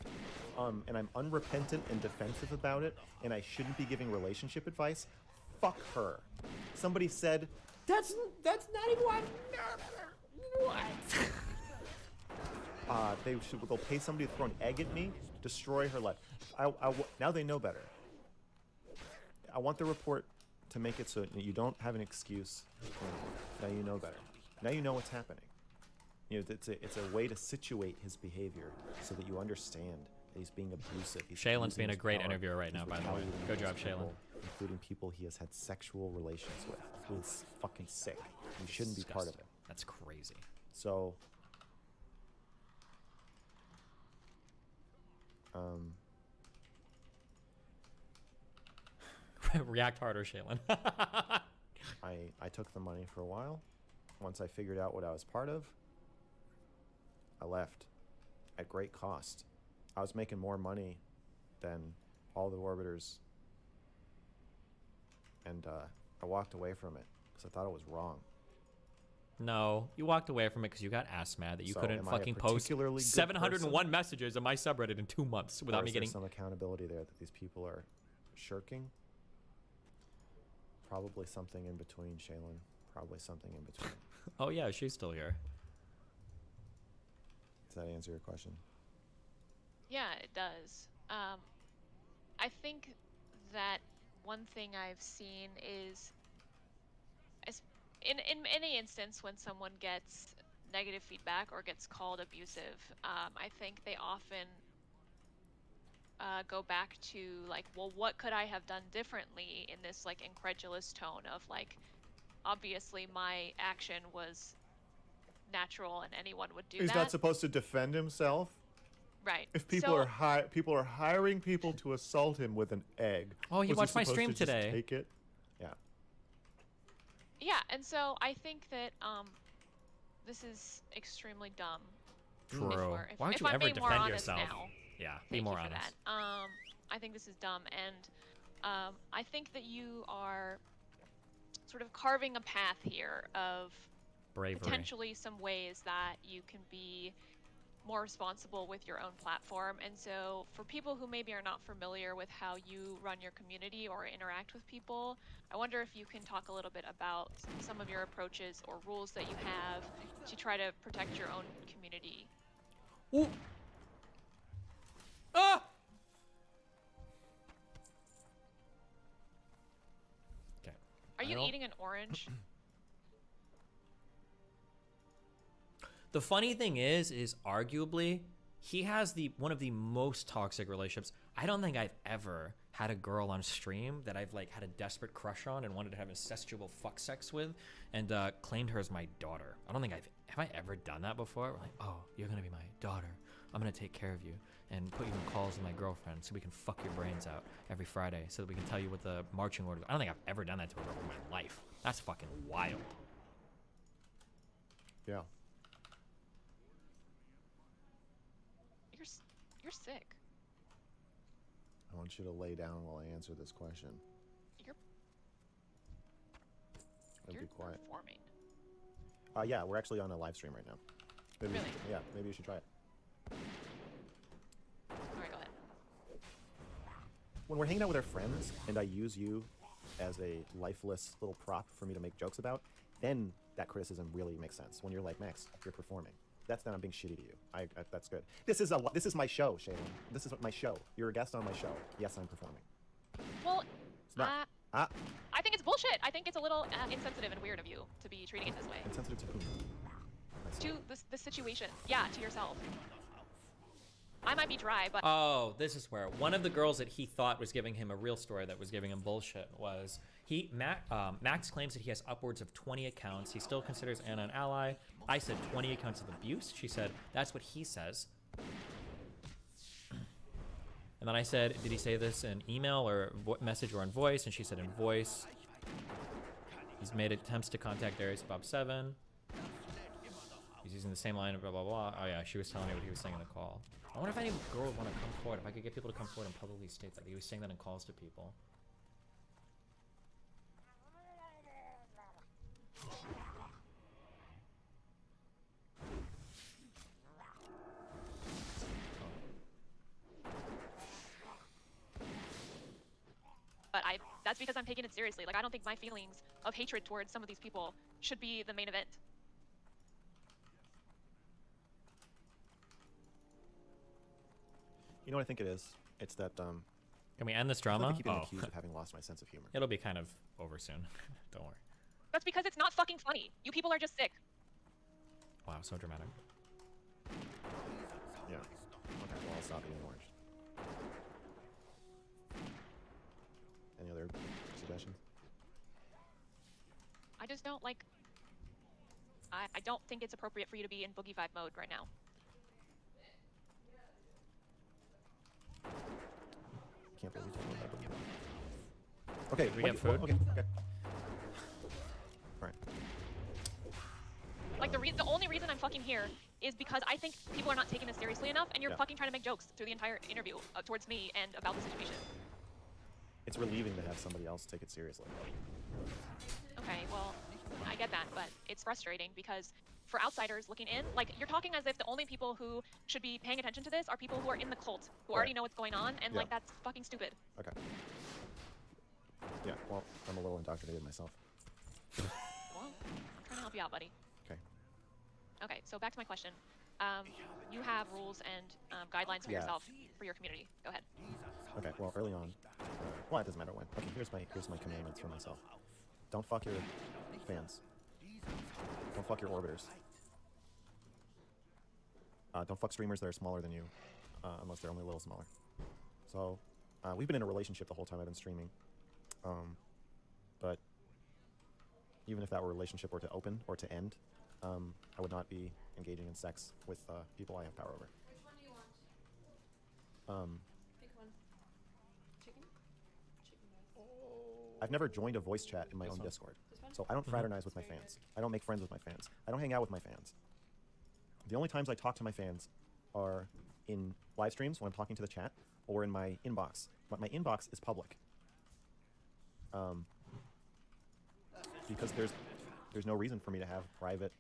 and I'm unrepentant and defensive about it, and I shouldn't be giving relationship advice, fuck her. Somebody said, That's not even what. they'll pay somebody to throw an egg at me, destroy her life. Now they know better. I want the report to make it so that you don't have an excuse anymore. Now you know better. Now you know what's happening. You know, it's a way to situate his behavior so that you understand that he's being abusive. Shaylin's being a great interviewer right now, by the way. Good job, Shaylin. Including people he has had sexual relations with. It's fucking sick. You shouldn't be part of it. That's crazy. So, React harder, Shaylin. I took the money for a while. Once I figured out what I was part of, I left at great cost. I was making more money than all the orbiters, and I walked away from it because I thought it was wrong. No, you walked away from it because you got ass mad that you So couldn't am I a fucking post particularly good 701 messages on my subreddit in 2 months Or without is me there getting. some accountability there that these people are shirking? Probably something in between, Shaylin. Probably something in between. Oh yeah, she's still here. Does that answer your question? Yeah, it does. I think that one thing I've seen is, in any instance when someone gets negative feedback or gets called abusive, I think they often go back to like, well, what could I have done differently, in this like incredulous tone of like, obviously my action was natural and anyone would do that. He's not supposed to defend himself. Right. If people So- are hiring people to assault him with an egg. Oh, he was watched my supposed stream to just today. Take it. Yeah. Yeah, and so I think that this is extremely dumb. True. If Why would if you I'm ever being more defend honest yourself? now, Yeah, be thank more you for honest. that. I think this is dumb, and I think that you are sort of carving a path here of Bravery. potentially some ways that you can be more responsible with your own platform. And so for people who maybe are not familiar with how you run your community or interact with people, I wonder if you can talk a little bit about some of your approaches or rules that you have to try to protect your own community. Ooh. Ah! Okay. Are you don't- eating an orange? The funny thing is arguably he has one of the most toxic relationships. I don't think I've ever had a girl on stream that I've like had a desperate crush on and wanted to have incestual fuck sex with, and claimed her as my daughter. I don't think have I ever done that before? We're like, oh, you're gonna be my daughter. I'm gonna take care of you and put you in calls with my girlfriend so we can fuck your brains out every Friday so that we can tell you what the marching orders are. I don't think I've ever done that to a girl in my life. That's fucking wild. Yeah. You're sick. I want you to lay down while I answer this question. You're be quiet. performing. Yeah, we're actually on a live stream right now. Maybe Really? Yeah, maybe you should try it. All right, go ahead. When we're hanging out with our friends and I use you as a lifeless little prop for me to make jokes about, then that criticism really makes sense. When you're like, Max, you're performing. That's not I'm being shitty to you. That's good. This is my show, Shane. This is my show. You're a guest on my show. Yes, I'm performing. Well, It's not. I think it's bullshit. I think it's a little insensitive and weird of you to be treating it this way. Insensitive to whom? To the situation. Yeah, to yourself. I might be dry, but Oh, this is where one of the girls that he thought was giving him a real story that was giving him bullshit was Max claims that he has upwards of 20 accounts. He still considers Anna an ally. I said 20 accounts of abuse. She said that's what he says. And then I said, did he say this in email or message or in voice? And she said in voice. He's made attempts to contact Darius Bob 7. He's using the same line of blah, blah, blah. Oh, yeah, she was telling me what he was saying in the call. I wonder if any girl would want to come forward, if I could get people to come forward and publicly state that. He was saying that in calls to people. but that's because I'm taking it seriously. Like, I don't think my feelings of hatred towards some of these people should be the main event. You know what I think it is? It's that Can we end this I feel like drama? I keep getting accused of having lost my sense of humor. It'll be kind of over soon. Don't worry. That's because it's not fucking funny. You people are just sick. Wow, so dramatic. Yeah. Okay, well, I'll stop eating orange. Any other suggestions? I just don't like. I don't think it's appropriate for you to be in boogie vibe mode right now. Can't believe we talked about that. Okay, we get food? Okay. All right. Like, the only reason I'm fucking here is because I think people are not taking this seriously enough, and you're Yeah. fucking trying to make jokes through the entire interview towards me and about the situation. It's relieving to have somebody else take it seriously. Okay, well, I get that, but it's frustrating because for outsiders looking in, like, you're talking as if the only people who should be paying attention to this are people who are in the cult, who already know what's going on, and, Yeah. like, that's fucking stupid. Okay. Yeah, well, I'm a little indoctrinated myself. Well, I'm trying to help you out, buddy. Okay. Okay, so back to my question. You have rules and guidelines for Yeah. yourself, for your community. Go ahead. Okay, well, early on, well, it doesn't matter when. Okay, here's my commandments for myself. Don't fuck your fans. Don't fuck your orbiters. Don't fuck streamers that are smaller than you, unless they're only a little smaller. So, we've been in a relationship the whole time I've been streaming. But even if that relationship were to open or to end, I would not be engaging in sex with people I have power over. Which one do you want? Pick one. Chicken? Chicken rice. I've never joined a voice chat in my own Discord. This one? So I don't fraternize with my fans. I don't make friends with my fans. I don't hang out with my fans. The only times I talk to my fans are in live streams when I'm talking to the chat or in my inbox. But my inbox is public. Because there's no reason for me to have private,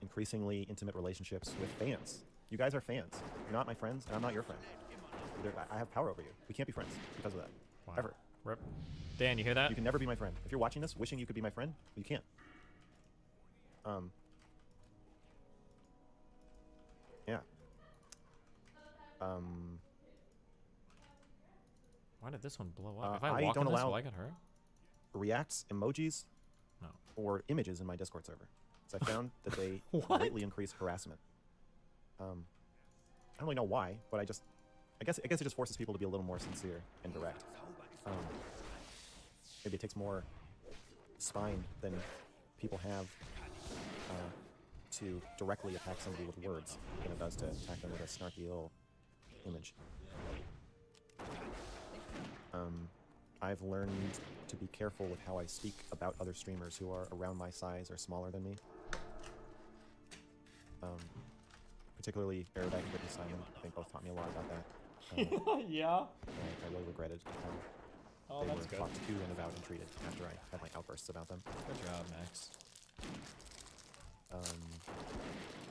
increasingly intimate relationships with fans. You guys are fans. You're not my friends, and I'm not your friend. I have power over you. We can't be friends because of that. Wow. Ever. Rip. Dan, you hear that? You can never be my friend. If you're watching this, wishing you could be my friend, you can't. Yeah. Why did this one blow up? If I I walk don't on this, allow- will I get hurt? Reacts, emojis, No. or images in my Discord server. So I found that they What? greatly increase harassment. don't really know why, but I guess it just forces people to be a little more sincere and direct. Maybe it takes more spine than people have to directly attack somebody with words than it does to attack them with a snarky little image. I've learned to be careful with how I speak about other streamers who are around my size or smaller than me. Particularly Erudite and Brittany Simon, I think both taught me a lot about that. Yeah. I really regretted how they were talked to and about and treated after I had my outbursts about them. Good job, Max.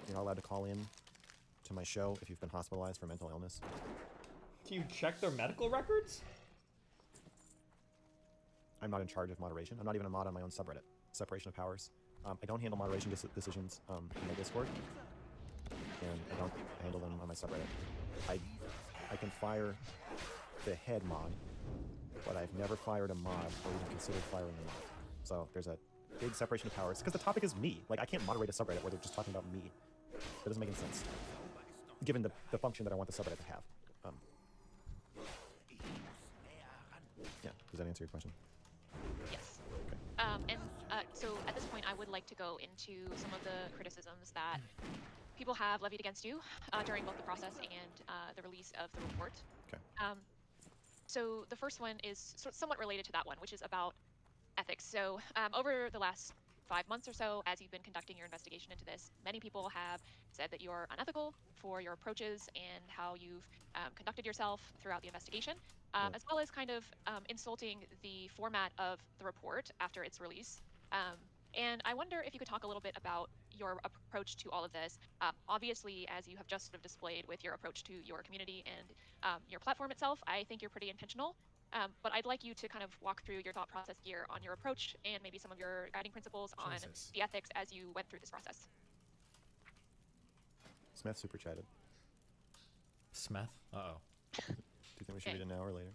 You're not allowed to call in to my show if you've been hospitalized for mental illness. Do you check their medical records? I'm not in charge of moderation. I'm not even a mod on my own subreddit. Separation of powers. I don't handle moderation decisions in my Discord, and I don't handle them on my subreddit. I can fire the head mod, but I've never fired a mod or even considered firing a mod. So there's a big separation of powers, because the topic is me. Like, I can't moderate a subreddit where they're just talking about me. That doesn't make any sense, given the function that I want the subreddit to have. Yeah, does that answer your question? Yes. So at this point, I would like to go into some of the criticisms that people have levied against you during both the process and the release of the report. Okay. So the first one is somewhat related to that one, which is about ethics. So over the last 5 months or so, as you've been conducting your investigation into this, many people have said that you're unethical for your approaches and how you've conducted yourself throughout the investigation, as well as kind of insulting the format of the report after its release. And I wonder if you could talk a little bit about your approach to all of this. Obviously, as you have just sort of displayed with your approach to your community and your platform itself, I think you're pretty intentional. But I'd like you to kind of walk through your thought process here on your approach and maybe some of your guiding principles on the ethics as you went through this process. Smith super chatted. Smith? Uh-oh. Do you think we should read it now or later?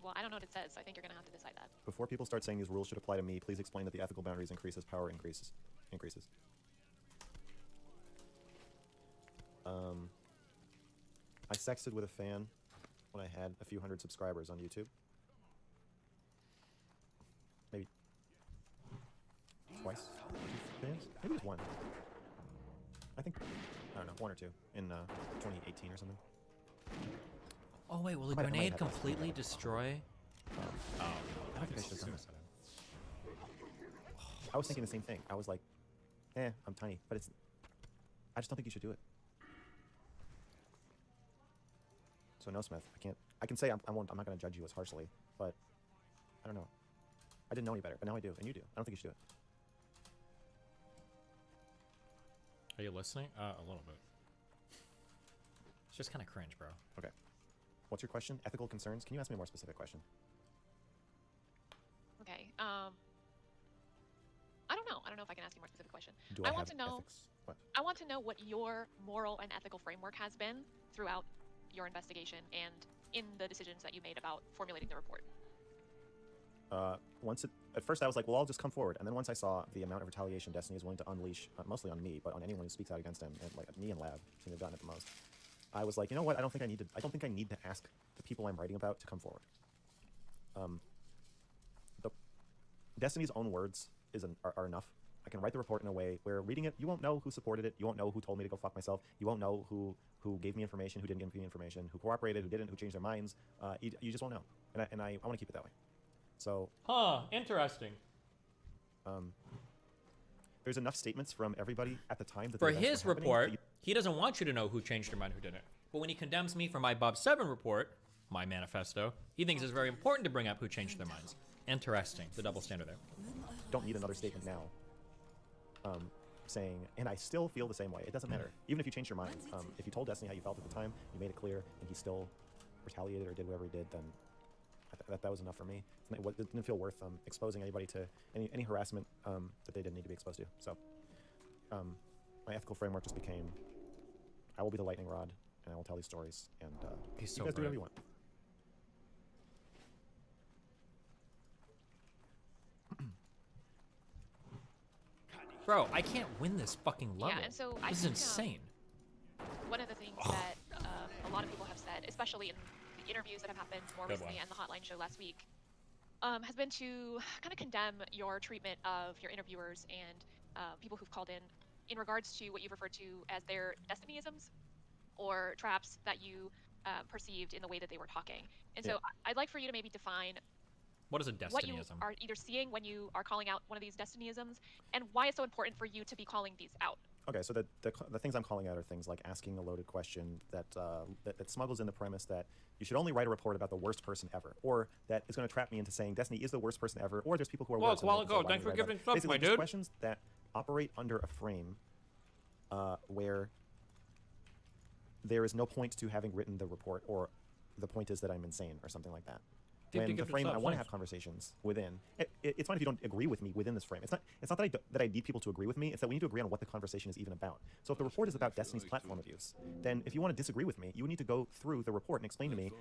Well, I don't know what it says, so I think you're going to have to decide that. Before people start saying these rules should apply to me, please explain that the ethical boundaries increases, power increases. I sexted with a fan when I had a few hundred subscribers on YouTube. Maybe twice? Fans? Maybe it was one. I think, I don't know, one or two in 2018 or something. Oh wait, will the I might grenade have completely destroy? I don't think I should have done that. I was thinking the same thing. I was like, I'm tiny, but I just don't think you should do it. So no, Smith, I can say I'm not going to judge you as harshly, but I don't know. I didn't know any better, but now I do, and you do. I don't think you should do it. Are you listening? A little bit. It's just kind of cringe, bro. Okay. What's your question? Ethical concerns? Can you ask me a more specific question? Okay. I don't know. I don't know if I can ask you a more specific question. I want to know. Ethics? What? I want to know what your moral and ethical framework has been throughout your investigation and in the decisions that you made about formulating the report. At first I was like, well, I'll just come forward. And then once I saw the amount of retaliation Destiny is willing to unleash, mostly on me, but on anyone who speaks out against him, and like me and Lab seem to have gotten it the most, I was like, you know what? I don't think I need to ask the people I'm writing about to come forward. Destiny's own words are enough. I can write the report in a way where reading it, you won't know who supported it, you won't know who told me to go fuck myself, you won't know who gave me information, who didn't give me information, who cooperated, who didn't, who changed their minds. You just won't know. And I want to keep it that way. So. Interesting. There's enough statements from everybody at the time that for his report, he doesn't want you to know who changed their mind, who didn't. But when he condemns me for my Bob 7 report, my manifesto, he thinks it's very important to bring up who changed their minds. Interesting. The double standard there. Don't need another statement now. Saying, and I still feel the same way. It doesn't matter. Even if you change your mind. If you told Destiny how you felt at the time, you made it clear, and he still retaliated or did whatever he did, then that was enough for me. It didn't feel worth exposing anybody to any harassment that they didn't need to be exposed to. So my ethical framework just became, I will be the lightning rod, and I will tell these stories, and you guys do whatever you want. Bro, I can't win this fucking level. Yeah, and so this is insane. One of the things that lot of people have said, especially in the interviews that have happened more Good recently one. and the hotline show last week, has been to kind of condemn your treatment of your interviewers and people who've called in regards to what you've referred to as their destinyisms or traps that you perceived in the way that they were talking. And so I'd like for you to maybe define What is a what you destinyism? are either seeing when you are calling out one of these destinyisms and why it's so important for you to be calling these out. Okay, so the things I'm calling out are things like asking a loaded question that smuggles in the premise that you should only write a report about the worst person ever, or that is going to trap me into saying Destiny is the worst person ever, or there's people who are worse. Well, go. Thanks for giving subs, Basically, my just dude. questions that operate under a frame where there is no point to having written the report, or the point is that I'm insane, or something like that. When the frame I want to have conversations within, it's fine if you don't agree with me within this frame. It's not that I need people to agree with me. It's that we need to agree on what the conversation is even about. So if the report is about Destiny's platform abuse, then if you want to disagree with me, you would need to go through the report and explain to me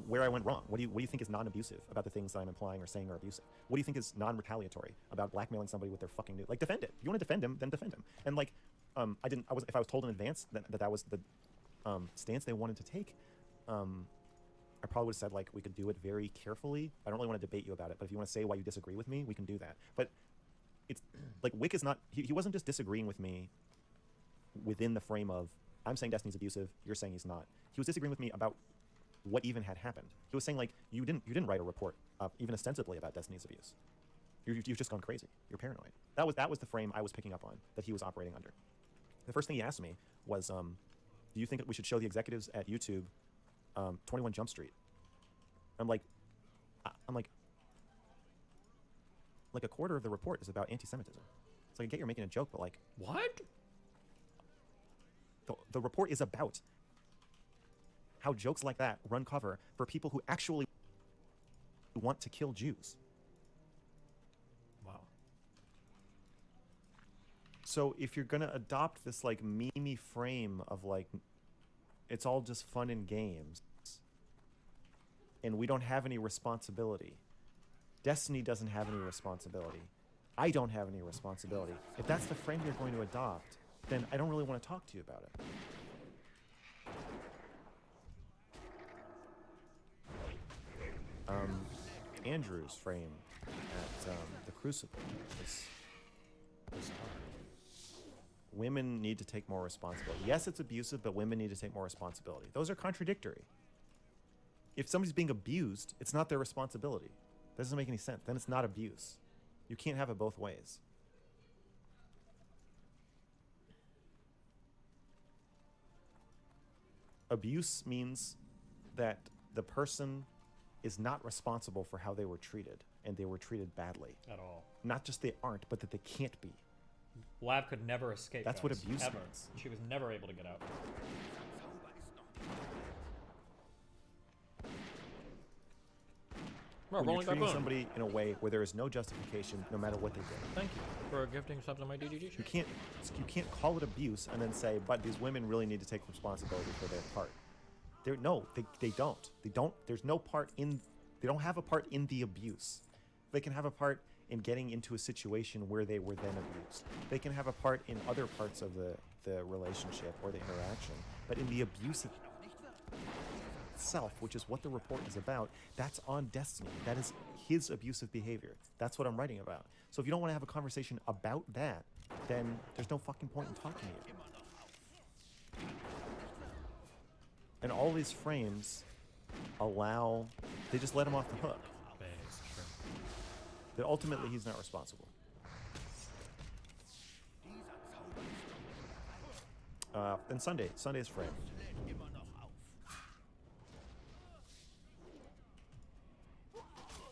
where I went wrong. What do you think is non-abusive about the things that I'm implying or saying are abusive? What do you think is non-retaliatory about blackmailing somebody with their fucking nude? Like, defend it. If you want to defend him, then defend him. And like, if I was told in advance that was the stance they wanted to take, I probably would have said, like, we could do it very carefully. I don't really want to debate you about it, but if you want to say why you disagree with me, we can do that. But it's like, Wick is not, he wasn't just disagreeing with me within the frame of, I'm saying Destiny's abusive, you're saying he's not. He was disagreeing with me about what even had happened. He was saying, like, you didn't write a report, even ostensibly, about Destiny's abuse. You've just gone crazy. You're paranoid. That was the frame I was picking up on, that he was operating under. The first thing he asked me was, do you think that we should show the executives at YouTube 21 Jump Street? I'm like a quarter of the report is about anti-Semitism. So I get you're making a joke, but like, What? the report is about how jokes like that run cover for people who actually want to kill Jews. Wow. So if you're gonna adopt this like meme frame of like, it's all just fun and games, and we don't have any responsibility. Destiny doesn't have any responsibility. I don't have any responsibility. If that's the frame you're going to adopt, then I don't really want to talk to you about it. Andrew's frame at the Crucible is hard. Women need to take more responsibility. Yes, it's abusive, but women need to take more responsibility. Those are contradictory. If somebody's being abused, it's not their responsibility. That doesn't make any sense. Then it's not abuse. You can't have it both ways. Abuse means that the person is not responsible for how they were treated, and they were treated badly. At all. Not just they aren't, but that they can't be. Lav could never escape. That's what guys, abuse ever. means. She was never able to get out. Bro, When you're rolling back treating on. somebody in a way where there is no justification, no matter what they did. Thank you for gifting subs on my DGG You shirt. can't call it abuse and then say, but these women really need to take responsibility for their part. They don't. There's no part in. They don't have a part in the abuse. They can have a part in getting into a situation where they were then abused. They can have a part in other parts of the relationship or the interaction. But in the abuse itself, which is what the report is about, that's on Destiny. That is his abusive behavior. That's what I'm writing about. So if you don't want to have a conversation about that, then there's no fucking point in talking to you. And all these frames they just let him off the hook. Base, true. That ultimately he's not responsible. And Sunday's frame.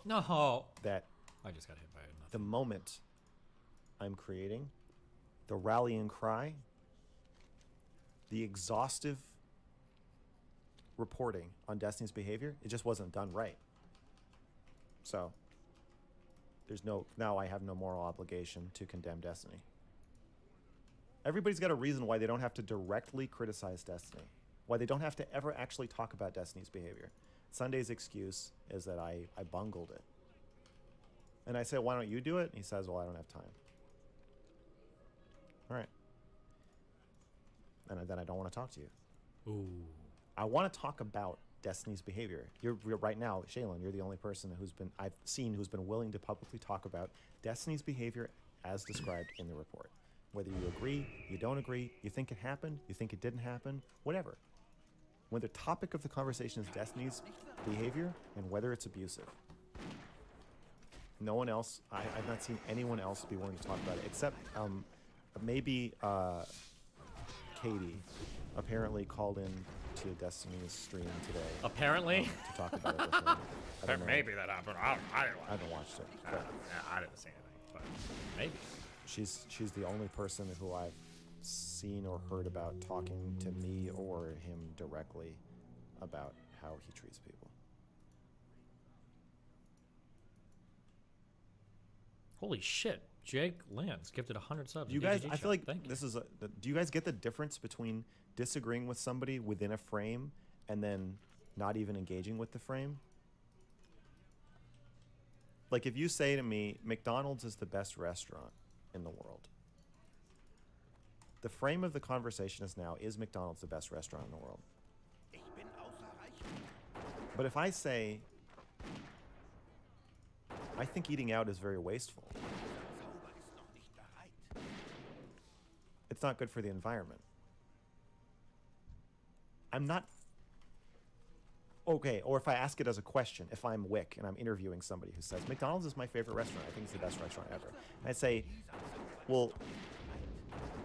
No. That I just got hit by nothing. the moment I'm creating, the rallying cry, the exhaustive reporting on Destiny's behavior, it just wasn't done right. So now I have no moral obligation to condemn Destiny. Everybody's got a reason why they don't have to directly criticize Destiny, why they don't have to ever actually talk about Destiny's behavior. Sunday's excuse is that I bungled it. And I say, why don't you do it? And he says, well, I don't have time. All right. And then I don't want to talk to you. Ooh. I want to talk about Destiny's behavior. You're right now, Shaylin, you're the only person I've seen who's been willing to publicly talk about Destiny's behavior as described in the report. Whether you agree, you don't agree, you think it happened, you think it didn't happen, whatever. When the topic of the conversation is Destiny's behavior and whether it's abusive. No one else, I've not seen anyone else be willing to talk about it, except maybe Katie apparently called in to Destiny's stream today. Apparently? To talk about it with him. I don't know. Maybe that happened. I haven't watched it. But I didn't see anything, but maybe. She's the only person who I've seen or heard about talking to me or him directly about how he treats people. Holy shit. Jake Lance gifted 100 subs. You guys, DGG I feel like Thank you. this is do you guys get the difference between disagreeing with somebody within a frame and then not even engaging with the frame? Like if you say to me, McDonald's is the best restaurant in the world. The frame of the conversation is now, is McDonald's the best restaurant in the world? But if I say, I think eating out is very wasteful, it's not good for the environment. I'm not... Okay, or if I ask it as a question, if I'm Wick and I'm interviewing somebody who says, McDonald's is my favorite restaurant, I think it's the best restaurant ever. And I say, well,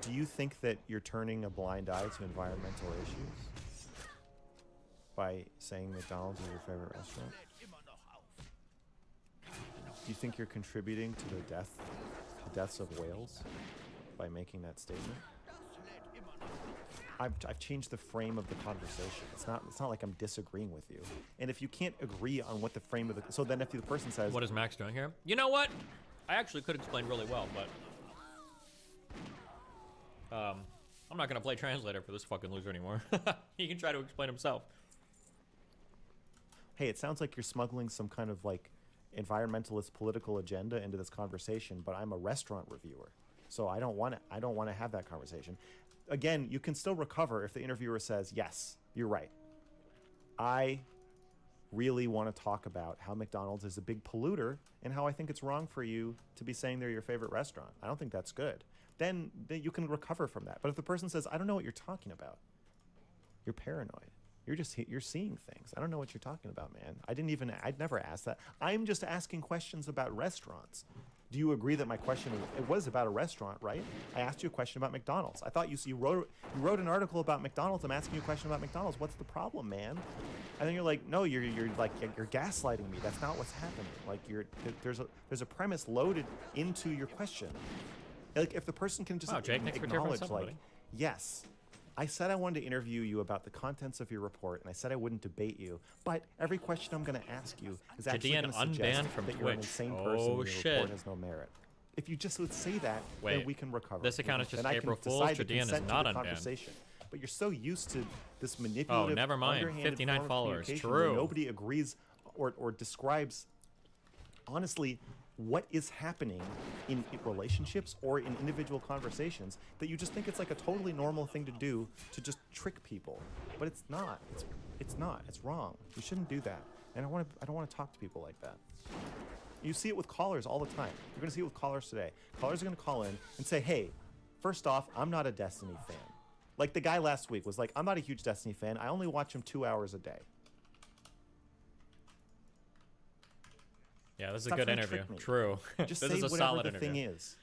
do you think that you're turning a blind eye to environmental issues by saying McDonald's is your favorite restaurant? Do you think you're contributing to the deaths of whales by making that statement? I've changed the frame of the conversation. It's not like I'm disagreeing with you. And if you can't agree on what the frame of the... So then if the person says... What is Max doing here? You know what? I actually could explain really well, but... I'm not gonna play translator for this fucking loser anymore. He can try to explain himself. Hey, it sounds like you're smuggling some kind of like environmentalist political agenda into this conversation, but I'm a restaurant reviewer. So I don't want to have that conversation. Again, you can still recover if the interviewer says, yes, you're right. I really want to talk about how McDonald's is a big polluter and how I think it's wrong for you to be saying they're your favorite restaurant. I don't think that's good. Then you can recover from that. But if the person says, I don't know what you're talking about, you're paranoid. You're seeing things. I don't know what you're talking about, man. I'd never asked that. I'm just asking questions about restaurants. Do you agree that my question, it was about a restaurant, right? I asked you a question about McDonald's. I thought you wrote an article about McDonald's. I'm asking you a question about McDonald's. What's the problem, man? And then you're like, no, you're gaslighting me. That's not what's happening. Like there's a premise loaded into your question. Like if the person can just Jake, acknowledge, like, yes, I said I wanted to interview you about the contents of your report, and I said I wouldn't debate you, but every question I'm going to ask you is actually going to suggest that you're an insane person and your report has no merit. If you just would say that, then we can recover. This account is just then April I can Fool's. decide to Jadian is consent to not the unbanned. conversation. But you're so used to this manipulative, never mind. underhanded 59 form of followers. communication where True. nobody agrees or describes honestly what is happening in relationships or in individual conversations, that you just think it's like a totally normal thing to do to just trick people. But it's not. It's not. It's wrong. You shouldn't do that. And I don't want to talk to people like that. You see it with callers all the time. You're going to see it with callers today. Callers are going to call in and say, hey, first off, I'm not a Destiny fan. Like the guy last week was like, I'm not a huge Destiny fan. I only watch him 2 hours a day. Yeah, this is Stop a good trying to interview. trick me. True. Just This say is a whatever solid the interview. thing is.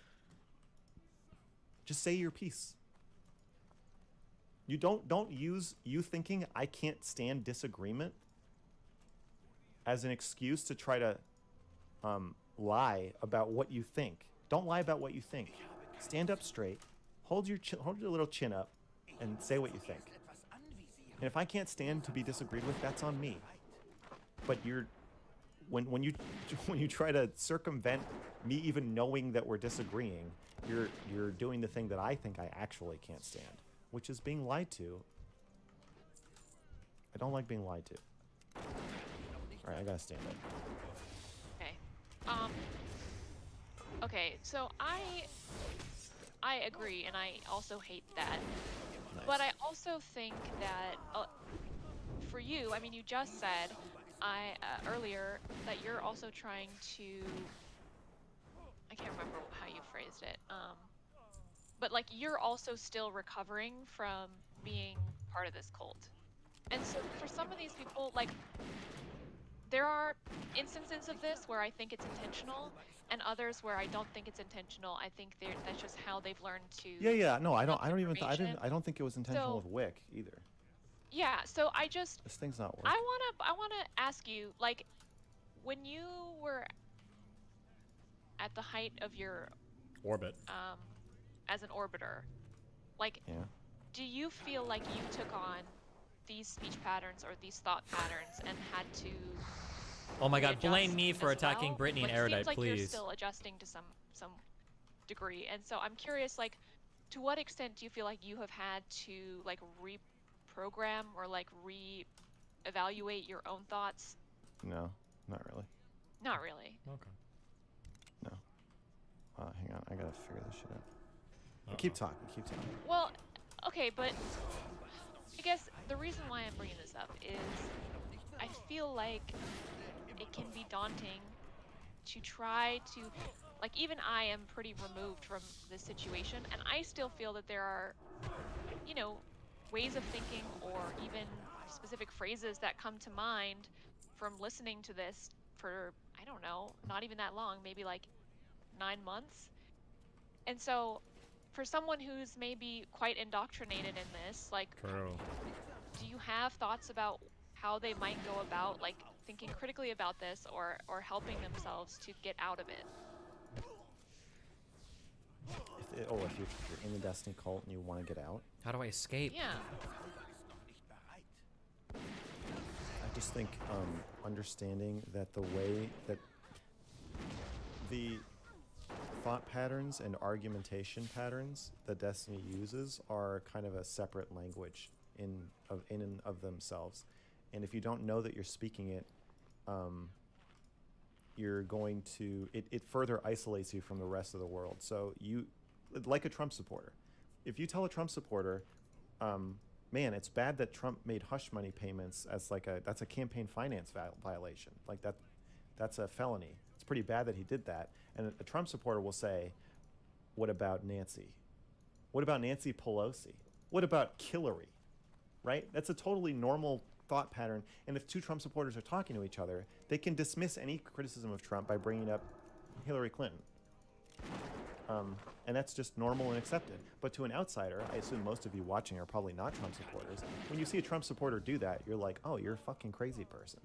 Just say your piece. You don't use you thinking I can't stand disagreement as an excuse to try to lie about what you think. Don't lie about what you think. Stand up straight, hold your little chin up, and say what you think. And if I can't stand to be disagreed with, that's on me. But when you try to circumvent me even knowing that we're disagreeing, you're doing the thing that I think I actually can't stand, which is being lied to. I don't like being lied to. All right, I gotta stand up. Okay. Okay, so I agree, and I also hate that. Nice. But I also think that for you, I mean, you just said earlier that you're also trying to. I can't remember how you phrased it. But like you're also still recovering from being part of this cult. And so for some of these people, like there are instances of this where I think it's intentional, and others where I don't think it's intentional. I think that's just how they've learned to. Yeah. No, I pick up don't even. information. I don't think it was intentional So- with Wick either. Yeah. So I just. This thing's not working. I wanna ask you, like, when you were at the height of your Orbit. as an orbiter, like, Yeah. do you feel like you took on these speech patterns or these thought patterns and had to Oh my God! readjust Blame me for as attacking well? Brittany and Like, Erudite, seems like you're please. still adjusting to some degree, and so I'm curious, like, to what extent do you feel like you have had to like reprogram or like re-evaluate your own thoughts? No, not really. Not really. Okay. No. Hang on. I gotta figure this shit out. Keep talking. Keep talking. Well, okay, but I guess the reason why I'm bringing this up is I feel like it can be daunting to try to, like, even I am pretty removed from this situation, and I still feel that there are, you know, ways of thinking or even specific phrases that come to mind from listening to this for, I don't know, not even that long, maybe like 9 months. And so for someone who's maybe quite indoctrinated in this, like, True. do you have thoughts about how they might go about like thinking critically about this or helping themselves to get out of it? If you're in the Destiny cult and you want to get out, How do I escape? Yeah. I just think understanding that the way that the thought patterns and argumentation patterns that Destiny uses are kind of a separate language in and of themselves, and if you don't know that you're speaking it, you're going to it further isolates you from the rest of the world. So you, like a Trump supporter, if you tell a Trump supporter, man, it's bad that Trump made hush money payments as like that's a campaign finance violation, like that's a felony. It's pretty bad that he did that. And a Trump supporter will say, what about Nancy? What about Nancy Pelosi? What about Hillary? Right? That's a totally normal thought pattern. And if two Trump supporters are talking to each other, they can dismiss any criticism of Trump by bringing up Hillary Clinton. And that's just normal and accepted. But to an outsider, I assume most of you watching are probably not Trump supporters. When you see a Trump supporter do that, you're like, oh, you're a fucking crazy person.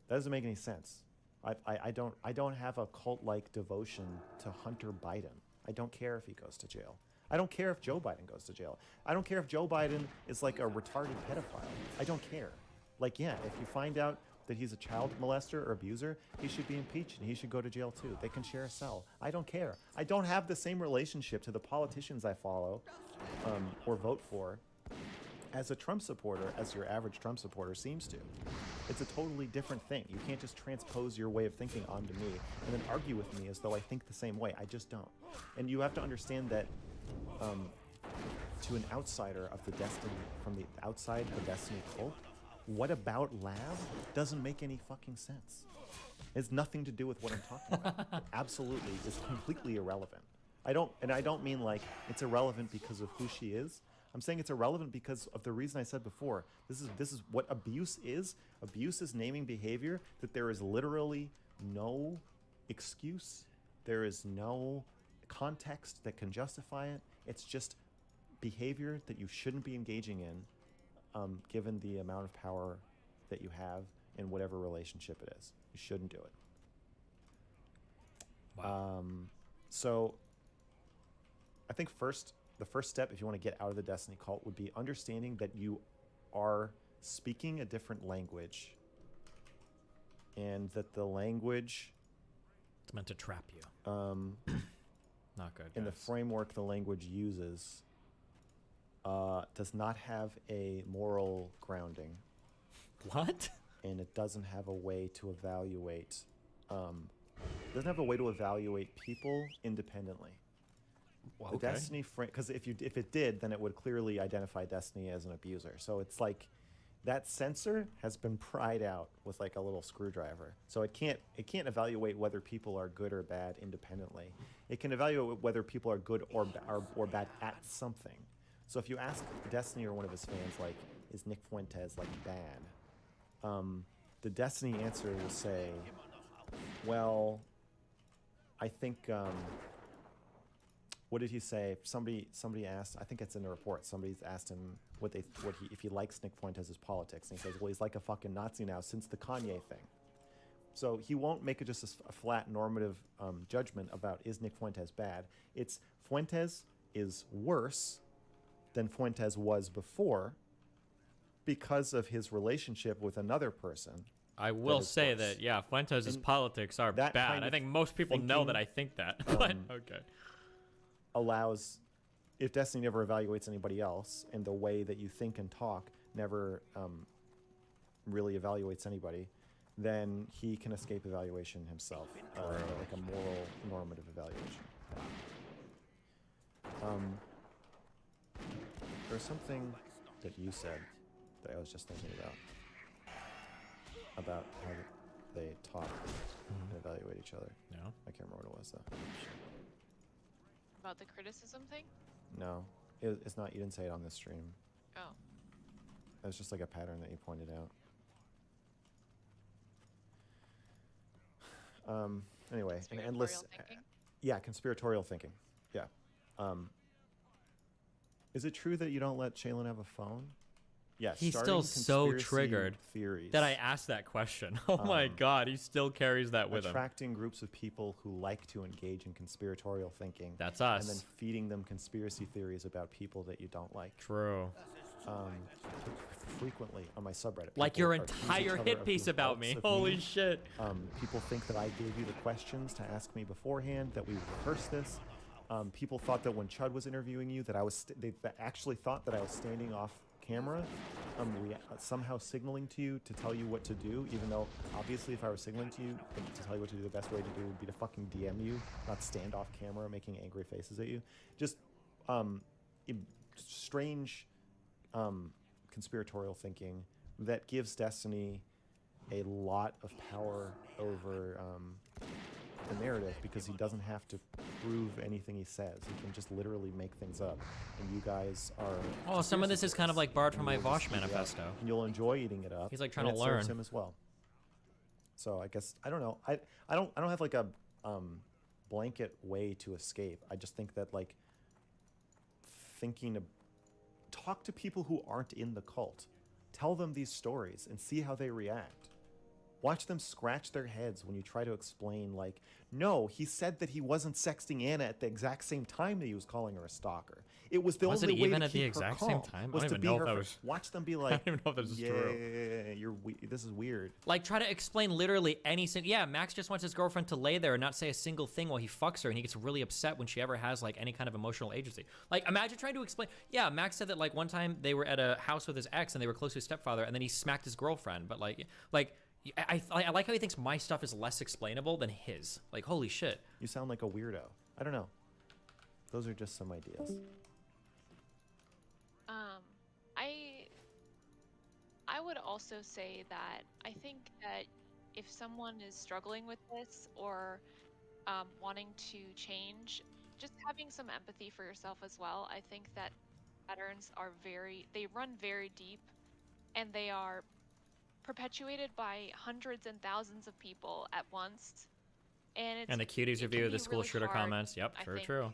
That doesn't make any sense. I don't have a cult-like devotion to Hunter Biden. I don't care if he goes to jail. I don't care if Joe Biden goes to jail. I don't care if Joe Biden is like a retarded pedophile. I don't care. Like, yeah, if you find out that he's a child molester or abuser, he should be impeached and he should go to jail too. They can share a cell. I don't care. I don't have the same relationship to the politicians I follow or vote for as a Trump supporter, as your average Trump supporter seems to. It's a totally different thing. You can't just transpose your way of thinking onto me and then argue with me as though I think the same way. I just don't. And you have to understand that to an outsider of the Destiny, from the outside the Destiny cult, what about Lab doesn't make any fucking sense. It has nothing to do with what I'm talking about. It absolutely is completely irrelevant. I don't mean like it's irrelevant because of who she is. I'm saying it's irrelevant because of the reason I said before. This is what abuse is. Abuse is naming behavior that there is literally no excuse. There is no context that can justify it. It's just behavior that you shouldn't be engaging in, given the amount of power that you have in whatever relationship it is. You shouldn't do it. Wow. So I think the first step, if you want to get out of the Destiny cult, would be understanding that you are speaking a different language and that the language It's meant to trap you. Not good. in the guys. framework the language uses does not have a moral grounding, What? and it doesn't have a way to evaluate people independently. Well, The okay. Destiny frame, because if it did, then it would clearly identify Destiny as an abuser. So it's like that sensor has been pried out with like a little screwdriver. So it can't evaluate whether people are good or bad independently. It can evaluate whether people are good or bad at something. So if you ask Destiny or one of his fans, like, is Nick Fuentes like bad? The Destiny answer will say, well, I think, what did he say? Somebody asked, I think it's in the report, somebody's asked him if he likes Nick Fuentes' politics. And he says, well, he's like a fucking Nazi now since the Kanye thing. So he won't make it just a flat normative judgment about is Nick Fuentes bad. It's Fuentes is worse than Fuentes was before because of his relationship with another person. I will say that, yeah, Fuentes' politics are that bad. kind I of think most people know that I think that. But okay. Allows, if Destiny never evaluates anybody else, and the way that you think and talk never really evaluates anybody, then he can escape evaluation himself, like a moral normative evaluation. There's something that you said that I was just thinking about how they talk and evaluate each other. No. I can't remember what it was though. About the criticism thing? No, it's not. You didn't say it on this stream. Oh. It was just like a pattern that you pointed out. Anyway, an endless. Thinking? Yeah, conspiratorial thinking. Yeah. Is it true that you don't let Shaylin have a phone? Yes. He's still so triggered that I asked that question. Oh my God, he still carries that with him. Attracting groups of people who like to engage in conspiratorial thinking. That's us. And then feeding them conspiracy theories about people that you don't like. True. Frequently on my subreddit. Like your entire hit piece about me. Holy shit. People think that I gave you the questions to ask me beforehand, that we rehearsed this. People thought that when Chud was interviewing you, that they actually thought that I was standing off camera, somehow signaling to you to tell you what to do, even though obviously if I were signaling to you to tell you what to do, the best way to do would be to fucking DM you, not stand off camera making angry faces at you. Just strange conspiratorial thinking that gives Destiny a lot of power over the narrative, because he doesn't have to prove anything he says. He can just literally make things up. And you guys are... Oh, some of this is kind of like borrowed from my Vosh manifesto. And you'll enjoy eating it up. He's like trying and to it serves learn. him as well. So I guess, I don't know. I don't have like a blanket way to escape. I just think that like talk to people who aren't in the cult. Tell them these stories and see how they react. Watch them scratch their heads when you try to explain, like, no, he said that he wasn't sexting Anna at the exact same time that he was calling her a stalker. It was the Was only it way even to at the keep her exact calm, same time? I was don't to even be know if her that friend. was... Watch them be I like, don't even know if this is true. This is weird. Like, try to explain literally any single... Yeah, Max just wants his girlfriend to lay there and not say a single thing while he fucks her, and he gets really upset when she ever has, like, any kind of emotional agency. Like, imagine trying to explain... Yeah, Max said that, like, one time they were at a house with his ex, and they were close to his stepfather, and then he smacked his girlfriend. But, like... I like how he thinks my stuff is less explainable than his. Like, holy shit. You sound like a weirdo. I don't know. Those are just some ideas. I would also say that I think that if someone is struggling with this or wanting to change, just having some empathy for yourself as well. I think that patterns are they run very deep, and they are perpetuated by hundreds and thousands of people at once. And the cuties review of the school really shooter hard, comments. Yep, true.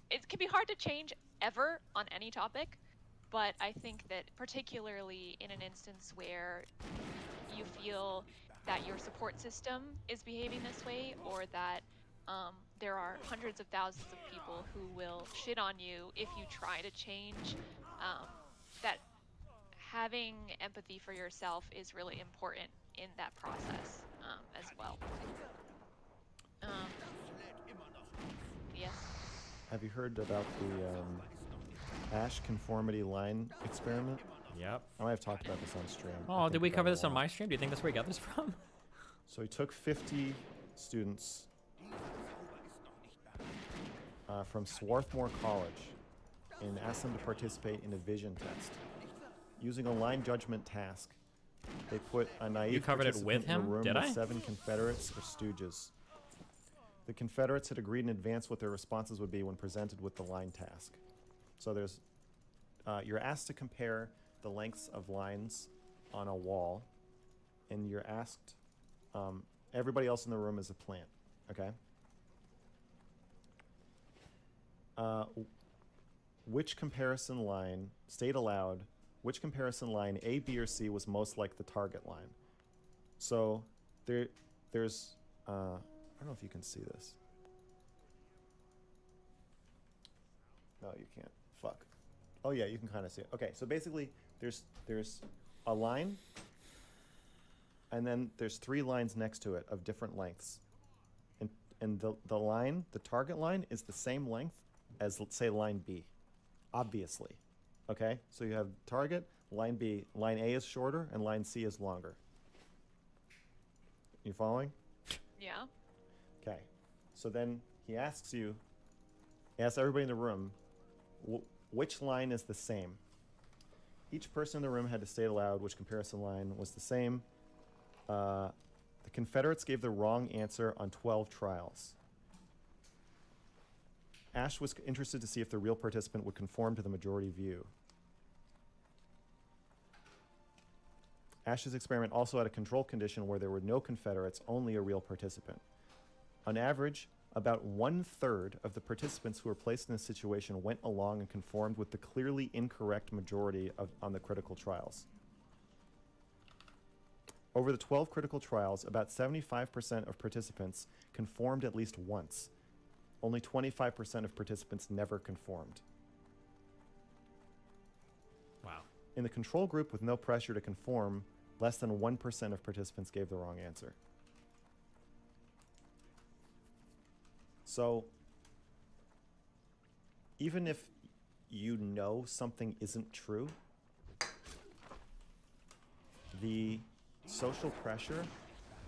It can be hard to change ever on any topic, but I think that particularly in an instance where you feel that your support system is behaving this way, or that there are hundreds of thousands of people who will shit on you if you try to change, that having empathy for yourself is really important in that process as well. Yes. Have you heard about the Ash conformity line experiment? Yep. I might have talked about this on stream. Oh, did we cover this on my stream? Do you think that's where we got this from? So he took 50 students from Swarthmore College and asked them to participate in a vision test. Using a line judgment task, they put a naive You covered it with participant in a him? room Did with I? 7 Confederates or stooges. The Confederates had agreed in advance what their responses would be when presented with the line task. So there's, you're asked to compare the lengths of lines on a wall, and you're asked, everybody else in the room is a plant, okay? Which comparison line, state aloud, which comparison line, A, B, or C, was most like the target line? So there's, I don't know if you can see this. No, you can't. Fuck. Oh yeah, you can kind of see it. Okay, so basically there's a line, and then there's 3 lines next to it of different lengths. And the line, the target line, is the same length as, let's say, line B. Obviously. Okay? So you have target, line B, line A is shorter, and line C is longer. You following? Yeah. Okay. So then he asks everybody in the room, which line is the same? Each person in the room had to state aloud which comparison line was the same. The Confederates gave the wrong answer on 12 trials. Ash was interested to see if the real participant would conform to the majority view. Ash's experiment also had a control condition where there were no Confederates, only a real participant. On average, about 1/3 of the participants who were placed in this situation went along and conformed with the clearly incorrect majority on the critical trials. Over the 12 critical trials, about 75% of participants conformed at least once. Only 25% of participants never conformed. Wow. In the control group with no pressure to conform, less than 1% of participants gave the wrong answer. So, even if you know something isn't true, the social pressure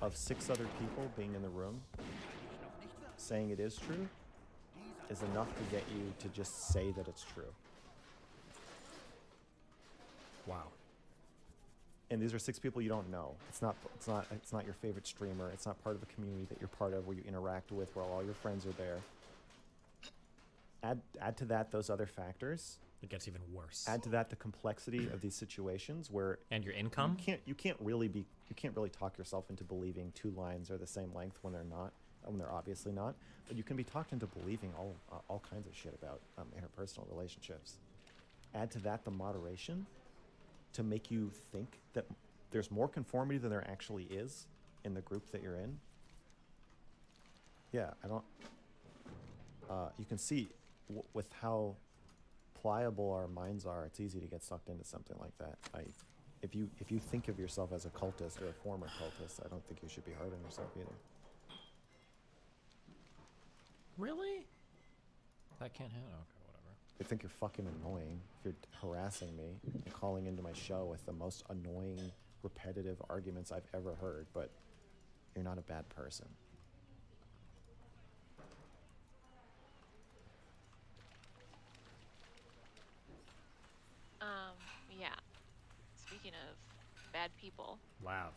of 6 other people being in the room saying it is true is enough to get you to just say that it's true. Wow. And these are 6 people you don't know. It's not your favorite streamer. It's not part of a community that you're part of where you interact with, where all your friends are there. Add to that those other factors. It gets even worse. Add to that the complexity of these situations where And your income? you can't really talk yourself into believing 2 lines are the same length when they're not, when they're obviously not. But you can be talked into believing all kinds of shit about interpersonal relationships. Add to that the moderation to make you think that there's more conformity than there actually is in the group that you're in. Yeah, you can see with how pliable our minds are, it's easy to get sucked into something like that. If you think of yourself as a cultist or a former cultist, I don't think you should be hard on yourself either. Really? That can't happen. Okay, whatever. I think you're fucking annoying if you're harassing me and calling into my show with the most annoying, repetitive arguments I've ever heard, but you're not a bad person. Yeah. Speaking of bad people, Lav.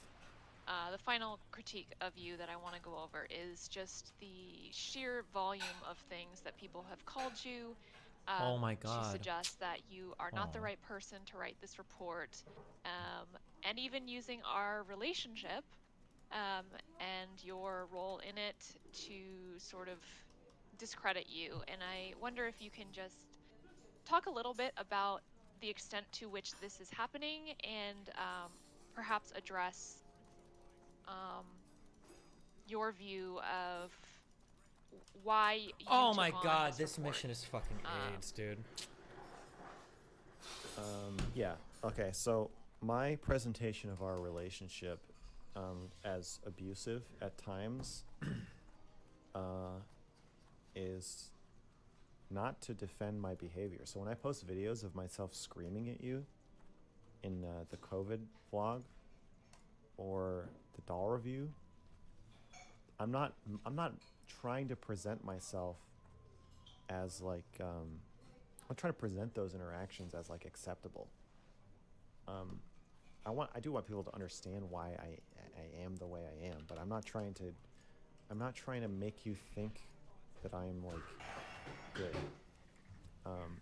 the final critique of you that I want to go over is just the sheer volume of things that people have called you. Oh my God. She suggests that you are not the Aw. right person to write this report, and even using our relationship and your role in it to sort of discredit you. And I wonder if you can just talk a little bit about the extent to which this is happening and perhaps address your view of why you Oh took my on God, this this report. mission is fucking AIDS, dude. Yeah. Okay. So my presentation of our relationship as abusive at times is not to defend my behavior. So when I post videos of myself screaming at you in the COVID vlog or the doll review, I'm not trying to present myself as like I'm trying to present those interactions as like acceptable. I do want people to understand why I am the way I am, but I'm not trying to make you think that I'm like good.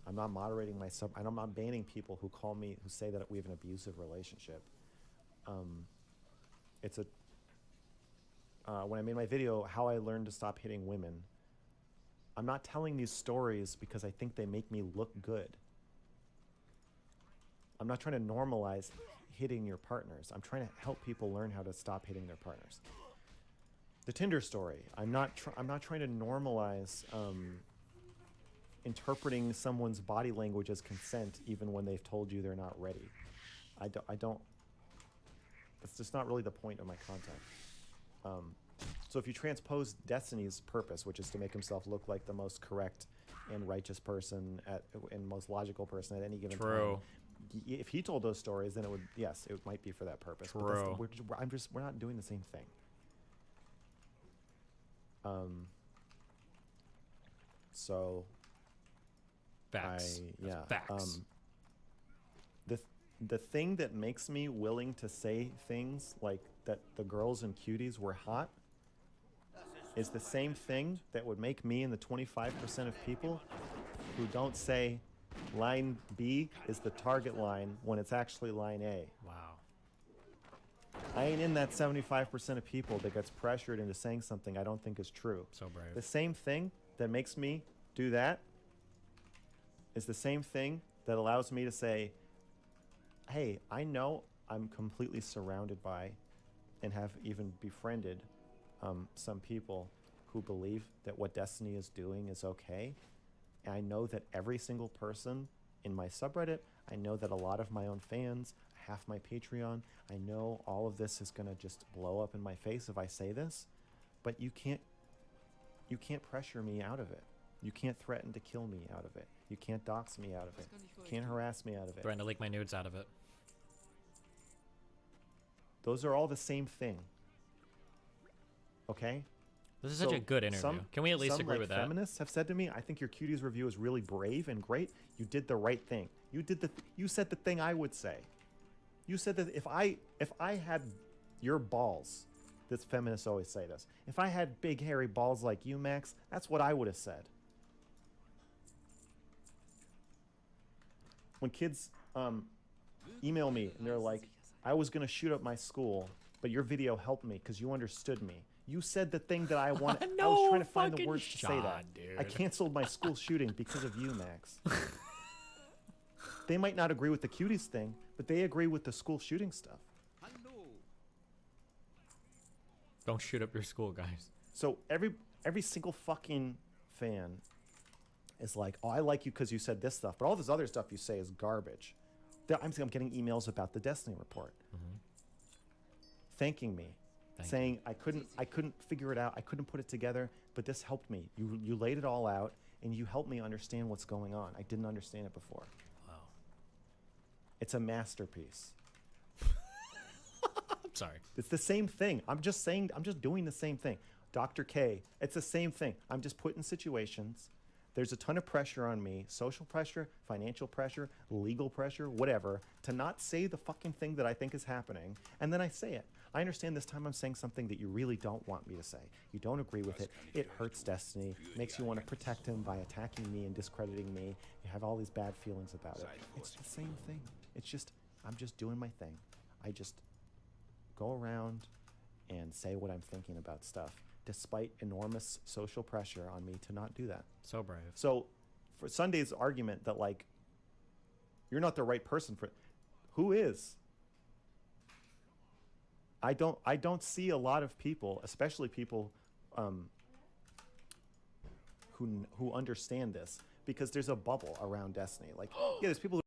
I'm not moderating myself. I'm not banning people who say that we have an abusive relationship. When I made my video, how I learned to stop hitting women, I'm not telling these stories because I think they make me look good. I'm not trying to normalize hitting your partners. I'm trying to help people learn how to stop hitting their partners. The Tinder story, I'm not trying to normalize interpreting someone's body language as consent even when they've told you they're not ready. I don't. That's just not really the point of my content. So if you transpose Destiny's purpose, which is to make himself look like the most correct and righteous person and most logical person at any given time, if he told those stories, then it might be for that purpose. True. But we're not doing the same thing. So. Facts. Facts. The thing that makes me willing to say things like that the girls and cuties were hot is the same thing that would make me and the 25% of people who don't say line B is the target line when it's actually line A. Wow. I ain't in that 75% of people that gets pressured into saying something I don't think is true. So brave. The same thing that makes me do that is the same thing that allows me to say, hey, I know I'm completely surrounded by and have even befriended some people who believe that what Destiny is doing is okay. And I know that every single person in my subreddit, I know that a lot of my own fans, half my Patreon, I know all of this is going to just blow up in my face if I say this, but you can't pressure me out of it. You can't threaten to kill me out of it. You can't dox me out of it. You can't harass me out of it. Threaten to leak my nudes out of it. Those are all the same thing. Okay? This is such a good interview. Can we at least agree with that? Feminists have said to me, I think your Cuties review is really brave and great. You did the right thing. You said the thing I would say. You said that if I had your balls, this feminists always say this. If I had big hairy balls like you, Max, that's what I would have said. When kids email me and they're like, I was going to shoot up my school, but your video helped me because you understood me. You said the thing that I wanted. No I was trying to find the fucking words to say that. dude. I canceled my school shooting because of you, Max. They might not agree with the Cuties thing, but they agree with the school shooting stuff. Don't shoot up your school, guys. So every single fucking fan is like, oh, I like you because you said this stuff, but all this other stuff you say is garbage. I'm getting emails about the Destiny report, thanking me, saying I couldn't figure it out, I couldn't put it together, but this helped me. You laid it all out, and you helped me understand what's going on. I didn't understand it before. Wow. It's a masterpiece. I'm sorry. It's the same thing. I'm just doing the same thing. Dr. K, it's the same thing. I'm just put in situations. There's a ton of pressure on me, social pressure, financial pressure, legal pressure, whatever, to not say the fucking thing that I think is happening, and then I say it. I understand this time I'm saying something that you really don't want me to say. You don't agree with it. It hurts Destiny, makes you want to protect him by attacking me and discrediting me. You have all these bad feelings about it. It's the same thing. It's just, I'm just doing my thing. I just go around and say what I'm thinking about stuff, despite enormous social pressure on me to not do that. So brave. So for Sunday's argument that, like, you're not the right person for, who is? I don't see a lot of people, especially people who understand this, because there's a bubble around Destiny. Like, yeah, there's people who